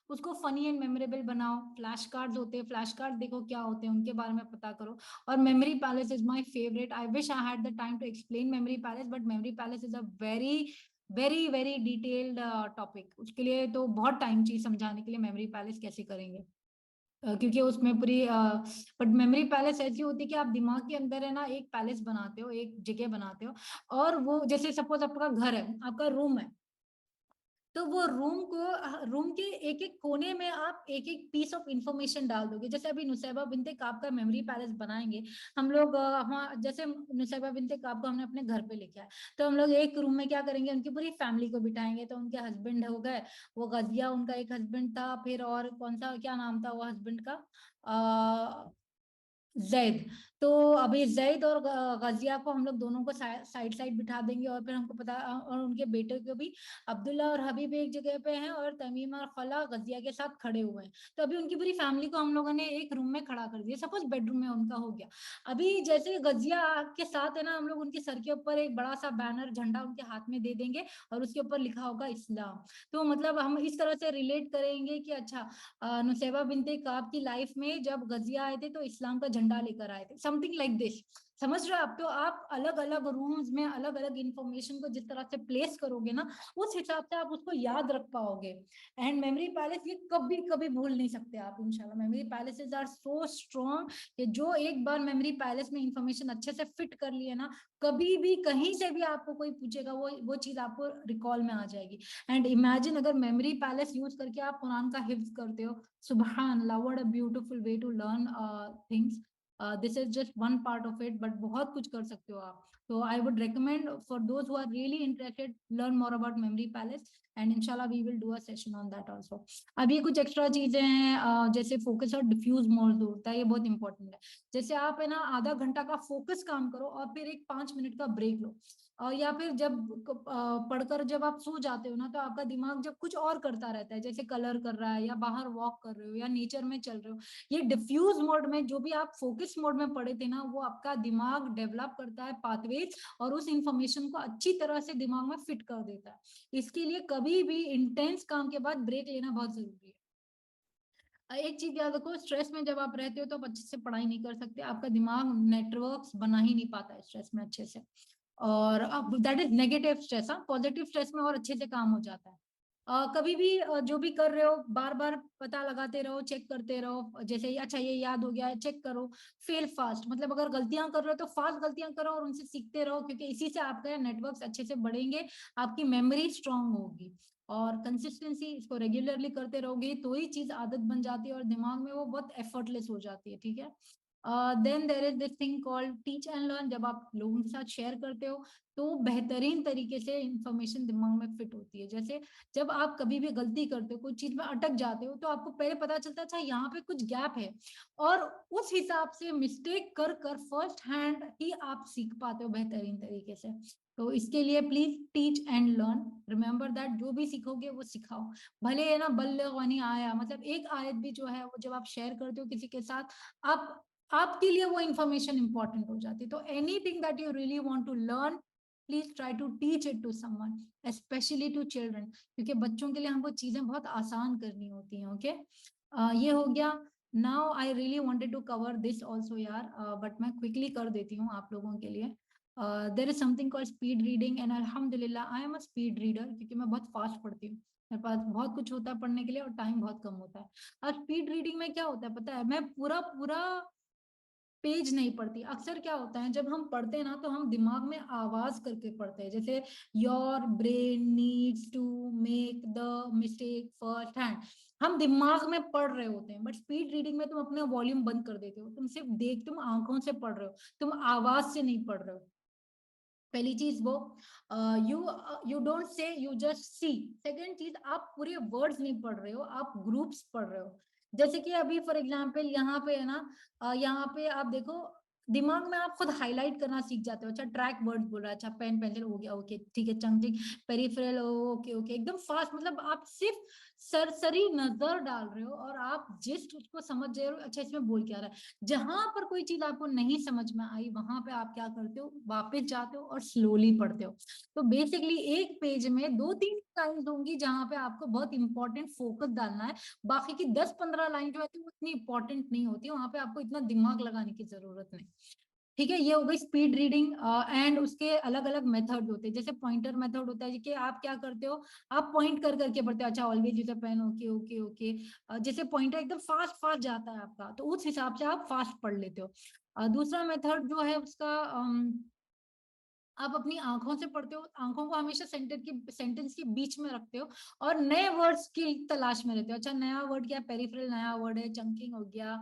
उसको फनी एंड मेमोरेबल बनाओ। फ्लैश कार्ड्स होते हैं, फ्लैश कार्ड देखो क्या होते हैं, उनके बारे में पता करो। और memory palace is my favourite. I wish I had the time to explain memory palace, but memory palace is a very very very detailed topic. उसके लिए तो बहुत टाइम चाहिए समझाने के लिए मेमोरी पैलेस कैसे करेंगे। क्योंकि उसमें पूरी बट मेमोरी पैलेस ऐसी होती है कि आप दिमाग के अंदर है ना एक पैलेस बनाते हो, एक जगह बनाते हो। और वो जैसे सपोज आपका घर है, आपका रूम है, तो वो रूम के एक एक कोने में आप एक एक पीस ऑफ इंफॉर्मेशन डाल दोगे। जैसे अभी नुसैबा बिनते काब का मेमोरी पैलेस बनाएंगे हम लोग। जैसे नुसैबा बिनते काब को हमने अपने घर पे लेके आया, तो हम लोग एक रूम में क्या करेंगे, उनकी पूरी फैमिली को बिठाएंगे। तो उनके हस्बैंड हो गए, वो गजिया उनका एक हस्बैंड था, फिर और कौन सा क्या नाम था वो हस्बैंड का, जैद। तो अभी जैद और गजिया को हम लोग दोनों को साइड साइड बिठा देंगे, और फिर हमको पता, और उनके बेटे को भी, अब्दुल्ला और हबीब एक जगह पे हैं, और तमीम और खला गजिया के साथ खड़े हुए हैं। तो अभी उनकी पूरी फैमिली को हम लोगों ने एक रूम में खड़ा कर दिया, सपोज बेडरूम में उनका हो गया। अभी जैसे गजिया के साथ है ना, हम लोग उनके सर के ऊपर एक बड़ा सा बैनर झंडा उनके हाथ में दे देंगे, और उसके ऊपर लिखा होगा इस्लाम। तो मतलब हम इस तरह से रिलेट करेंगे कि अच्छा, नुसैबा बिनते काब की लाइफ में जब गजिया आए थे, तो इस्लाम का झंडा लेकर आए थे, समथिंग लाइक दिस। समझ रहे हो आप? तो आप अलग अलग रूम्स में अलग अलग इंफॉर्मेशन को जिस तरह से प्लेस करोगे ना, उस हिसाब से आप उसको याद रख पाओगे। एंड मेमोरी पैलेस ये कभी कभी भूल नहीं सकते आप, इंशाल्लाह। Memory palaces are so strong कि जो एक बार मेमोरी पैलेस में इंफॉर्मेशन अच्छे से फिट कर लिए ना, कभी भी कहीं से भी आपको कोई पूछेगा, वो चीज आपको रिकॉल में आ जाएगी। एंड इमेजिन अगर मेमोरी पैलेस यूज करके आप कुरान का हिफ्ज करते हो, सुबहान अल्लाह, what a beautiful way to learn things. This is just one part of it, but बहुत कुछ कर सकते हो आप। तो I would recommend for those who are really interested, learn more about memory palace, and इंशाल्लाह we will do a session on that also. अब ये कुछ एक्स्ट्रा चीजें हैं, जैसे फोकस और डिफ्यूज मोड होता है, ये बहुत इंपॉर्टेंट है। जैसे आप है ना आधा घंटा का फोकस काम करो, और फिर एक 5 मिनट का ब्रेक लो। या फिर जब पढ़कर जब आप सो जाते हो ना, तो आपका दिमाग जब कुछ और करता रहता है, जैसे कलर कर रहा है, या बाहर वॉक कर रहे हो, या नेचर में चल रहे हो, ये डिफ्यूज मोड में जो भी आप फोकस मोड में पढ़े थे ना, वो आपका दिमाग डेवलप करता है पाथवेज, और उस इंफॉर्मेशन को अच्छी तरह से दिमाग में फिट कर देता है। इसके लिए कभी भी इंटेंस काम के बाद ब्रेक लेना बहुत जरूरी है। एक चीज याद रखो, स्ट्रेस में जब आप रहते हो तो आप अच्छे से पढ़ाई नहीं कर सकते, आपका दिमाग नेटवर्क्स बना ही नहीं पाता है स्ट्रेस में अच्छे से। और अब दैट इज नेगेटिव स्ट्रेस। हाँ, पॉजिटिव स्ट्रेस में और अच्छे से काम हो जाता है। कभी भी जो भी कर रहे हो बार बार पता लगाते रहो, चेक करते रहो, जैसे अच्छा ये याद हो गया है, चेक करो। फेल फास्ट, मतलब अगर गलतियां कर रहे हो तो फास्ट गलतियां करो और उनसे सीखते रहो, क्योंकि इसी से आपका नेटवर्क अच्छे से बढ़ेंगे, आपकी मेमोरी स्ट्रांग होगी। और कंसिस्टेंसी, इसको रेगुलरली करते रहोगे तो ही चीज आदत बन जाती है और दिमाग में वो बहुत एफर्टलेस हो जाती है, ठीक है। Then there is this thing called teach and learn. जब आप लोगों के साथ शेयर करते हो तो बेहतरीन तरीके से इंफॉर्मेशन दिमाग में फिट होती है। जैसे जब आप कभी भी गलती करते हो, कोई चीज में अटक जाते हो, तो आपको पहले पता चलता है अच्छा यहाँ पे कुछ गैप है, और उस हिसाब से मिस्टेक कर कर फर्स्ट हैंड ही आप सीख पाते हो बेहतरीन तरीके से। तो इसके लिए please teach and learn, remember that जो भी सीखोगे वो सिखाओ। भले है ना बल्लगानी आया, मतलब एक आयत भी जो है वो जब आप शेयर करते हो किसी के साथ, आप आपके लिए वो इंफॉर्मेशन इंपॉर्टेंट हो जाती है। तो anything that you really want to learn, please try to teach it to someone, specially to children, क्योंकि बच्चों के लिए हमको चीजें बहुत आसान करनी होती हैं। ओके, ये हो गया। Now I really wanted to cover this also यार, बट मैं क्विकली कर देती हूँ आप लोगों के लिए। There is something called speed reading, and अल्हम्दुलिल्लाह I am a speed reader, क्योंकि मैं बहुत फास्ट पढ़ती हूँ, मेरे पास बहुत कुछ होता है पढ़ने के लिए और टाइम बहुत कम होता है। अब स्पीड रीडिंग में क्या होता है पता है, मैं पूरा पूरा पेज नहीं पढ़ती। अक्सर क्या होता है जब हम पढ़ते हैं ना, तो हम दिमाग में आवाज करके पढ़ते हैं, जैसे your brain needs to make the mistake first hand, हम दिमाग में पढ़ रहे होते हैं। बट स्पीड रीडिंग में तुम अपना वॉल्यूम बंद कर देते हो, तुम सिर्फ तुम आंखों से पढ़ रहे हो, तुम आवाज से नहीं पढ़ रहे हो। पहली चीज वो, you you don't say, you just see. Second चीज, आप पूरे वर्ड्स नहीं पढ़ रहे हो, आप ग्रुप्स पढ़ रहे हो। जैसे कि अभी फॉर एग्जांपल यहाँ पे है ना, यहाँ पे आप देखो, दिमाग में आप खुद हाईलाइट करना सीख जाते हो। अच्छा ट्रैक वर्ड बोल रहा है, अच्छा पेन पेंसिल हो गया, ओके ठीक है, चंकिंग पेरिफेरल, ओके ओके, एकदम फास्ट, मतलब आप सिर्फ सरसरी नजर डाल रहे हो और आप जिस्ट उसको समझ रहे हो, अच्छा इसमें बोल क्या रहा है। जहां पर कोई चीज आपको नहीं समझ में आई, वहां पे आप क्या करते हो, वापस जाते हो और स्लोली पढ़ते हो। तो बेसिकली एक पेज में 2-3 लाइन होंगी जहां पे आपको बहुत इंपॉर्टेंट फोकस डालना है। बाकी की 10-15 लाइन जो है वो इतनी इंपॉर्टेंट नहीं होती, वहां पे आपको इतना दिमाग लगाने की जरूरत नहीं। ठीक है, ये हो गई स्पीड रीडिंग। एंड उसके अलग अलग मेथड होते हैं, जैसे पॉइंटर मेथड होता है कि आप क्या करते हो, आप पॉइंट कर करके पढ़ते हो, अच्छा always use a pen, okay okay okay. जैसे पॉइंटर एकदम फास्ट फास्ट जाता है आपका, तो उस हिसाब से आप फास्ट पढ़ लेते हो। दूसरा मेथड जो है उसका, आप अपनी आंखों से पढ़ते हो, आंखों को हमेशा सेंटेंस के बीच में रखते हो और नए वर्ड्स की तलाश में रहते हो। अच्छा नया वर्ड क्या, पेरिफेरल नया वर्ड है, चंकिंग हो गया,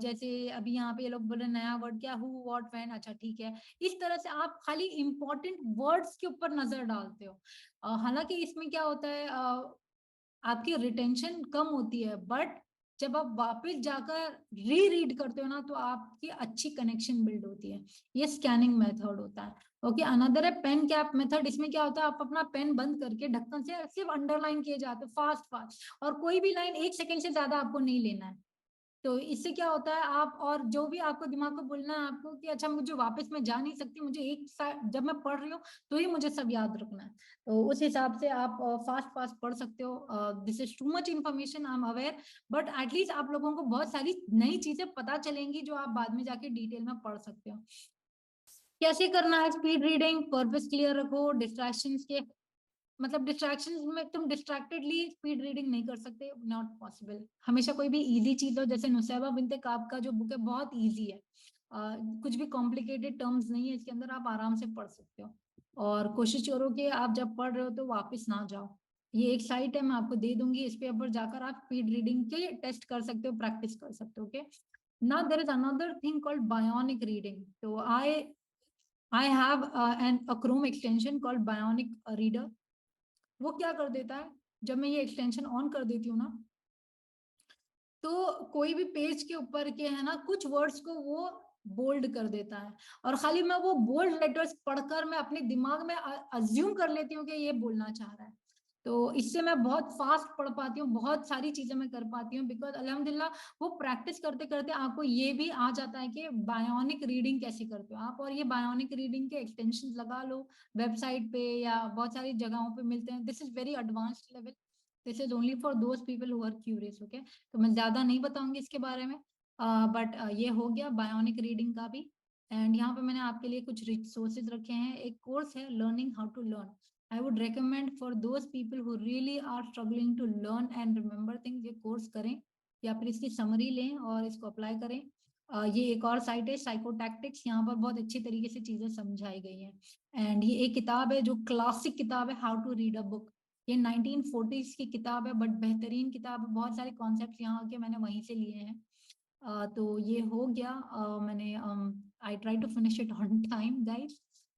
जैसे अभी यहाँ पे ये लोग बोल रहे हैं नया वर्ड क्या, हु व्हाट व्हेन, अच्छा ठीक है। इस तरह से आप खाली इंपॉर्टेंट वर्ड्स के ऊपर नजर डालते हो। हालांकि इसमें क्या होता है, आपकी रिटेंशन कम होती है, बट जब आप वापस जाकर री रीड करते हो ना, तो आपकी अच्छी कनेक्शन बिल्ड होती है। ये स्कैनिंग मेथड होता है। ओके, अनदर है पेन कैप मेथड। इसमें क्या होता है, आप अपना पेन बंद करके ढक्कन से सिर्फ अंडरलाइन किए जाते हो फास्ट फास्ट, और कोई भी लाइन 1 सेकंड से ज्यादा आपको नहीं लेना है। तो इससे क्या होता है, आप और जो भी आपको दिमाग को बोलना है आपको कि अच्छा मुझे वापस मैं जा नहीं सकती, मुझे जब मैं पढ़ रही हूँ तो ही मुझे सब याद रखना है। तो उस हिसाब से आप फास्ट फास्ट पढ़ सकते हो। This is too much information, I am aware, but at least आप लोगों को बहुत सारी नई चीजें पता चलेंगी जो आप बाद में जाके डिटेल में पढ़ सकते हो। कैसे करना है स्पीड रीडिंग, पर्पस क्लियर रखो, डिस्ट्रैक्शंस के, मतलब डिस्ट्रैक्शंस में तुम डिस्ट्रैक्टेडली स्पीड रीडिंग नहीं कर सकते, नॉट पॉसिबल। हमेशा कोई भी इजी चीज हो, जैसे नुसैबा बिनते काब का जो बुक है बहुत इजी है, कुछ भी कॉम्प्लिकेटेड टर्म्स नहीं है इसके अंदर, आप आराम से पढ़ सकते हो। और कोशिश करो कि आप जब पढ़ रहे हो तो वापस ना जाओ। ये एक साइट है, मैं आपको दे दूंगी, इस पे ऊपर जाकर आप स्पीड रीडिंग के टेस्ट कर सकते हो, प्रैक्टिस कर सकते हो। Okay, now there is another thing called bionic reading. तो I have an a Chrome extension called bionic reader. वो क्या कर देता है, जब मैं ये एक्सटेंशन ऑन कर देती हूँ ना, तो कोई भी पेज के ऊपर के है ना कुछ वर्ड्स को वो बोल्ड कर देता है, और खाली मैं वो बोल्ड लेटर्स पढ़कर मैं अपने दिमाग में अज्यूम कर लेती हूँ कि ये बोलना चाह रहा है। तो इससे मैं बहुत फास्ट पढ़ पाती हूँ, बहुत सारी चीजें मैं कर पाती हूँ, बिकॉज अल्हम्दुलिल्लाह वो प्रैक्टिस करते करते आपको ये भी आ जाता है कि बायोनिक रीडिंग कैसे करते हो आप। और ये बायोनिक रीडिंग के एक्सटेंशन लगा लो, वेबसाइट पे या बहुत सारी जगहों पे मिलते हैं। This is very advanced level, this is only for those people who are curious. Okay, तो मैं ज्यादा नहीं बताऊंगी इसके बारे में, बट ये हो गया बायोनिक रीडिंग का भी। एंड यहाँ पे मैंने आपके लिए कुछ रिसोर्सेज रखे हैं, एक कोर्स है learning how to learn, I would recommend for those people who really are struggling to learn and remember things, ये कोर्स करें या फिर इसकी समरी लें और इसको अप्लाई करें। ये एक और साइट है साइकोटैक्टिक्स, यहाँ पर बहुत अच्छी तरीके से चीजें समझाई गई हैं। एंड ये एक किताब है जो क्लासिक किताब है, how to read a book. ये 1940s की किताब है, बट बेहतरीन किताब है। बहुत सारे कॉन्सेप्ट यहाँ के मैंने वहीं से लिए हैं। तो ये हो गया। मैंने I try to finish it on time guys.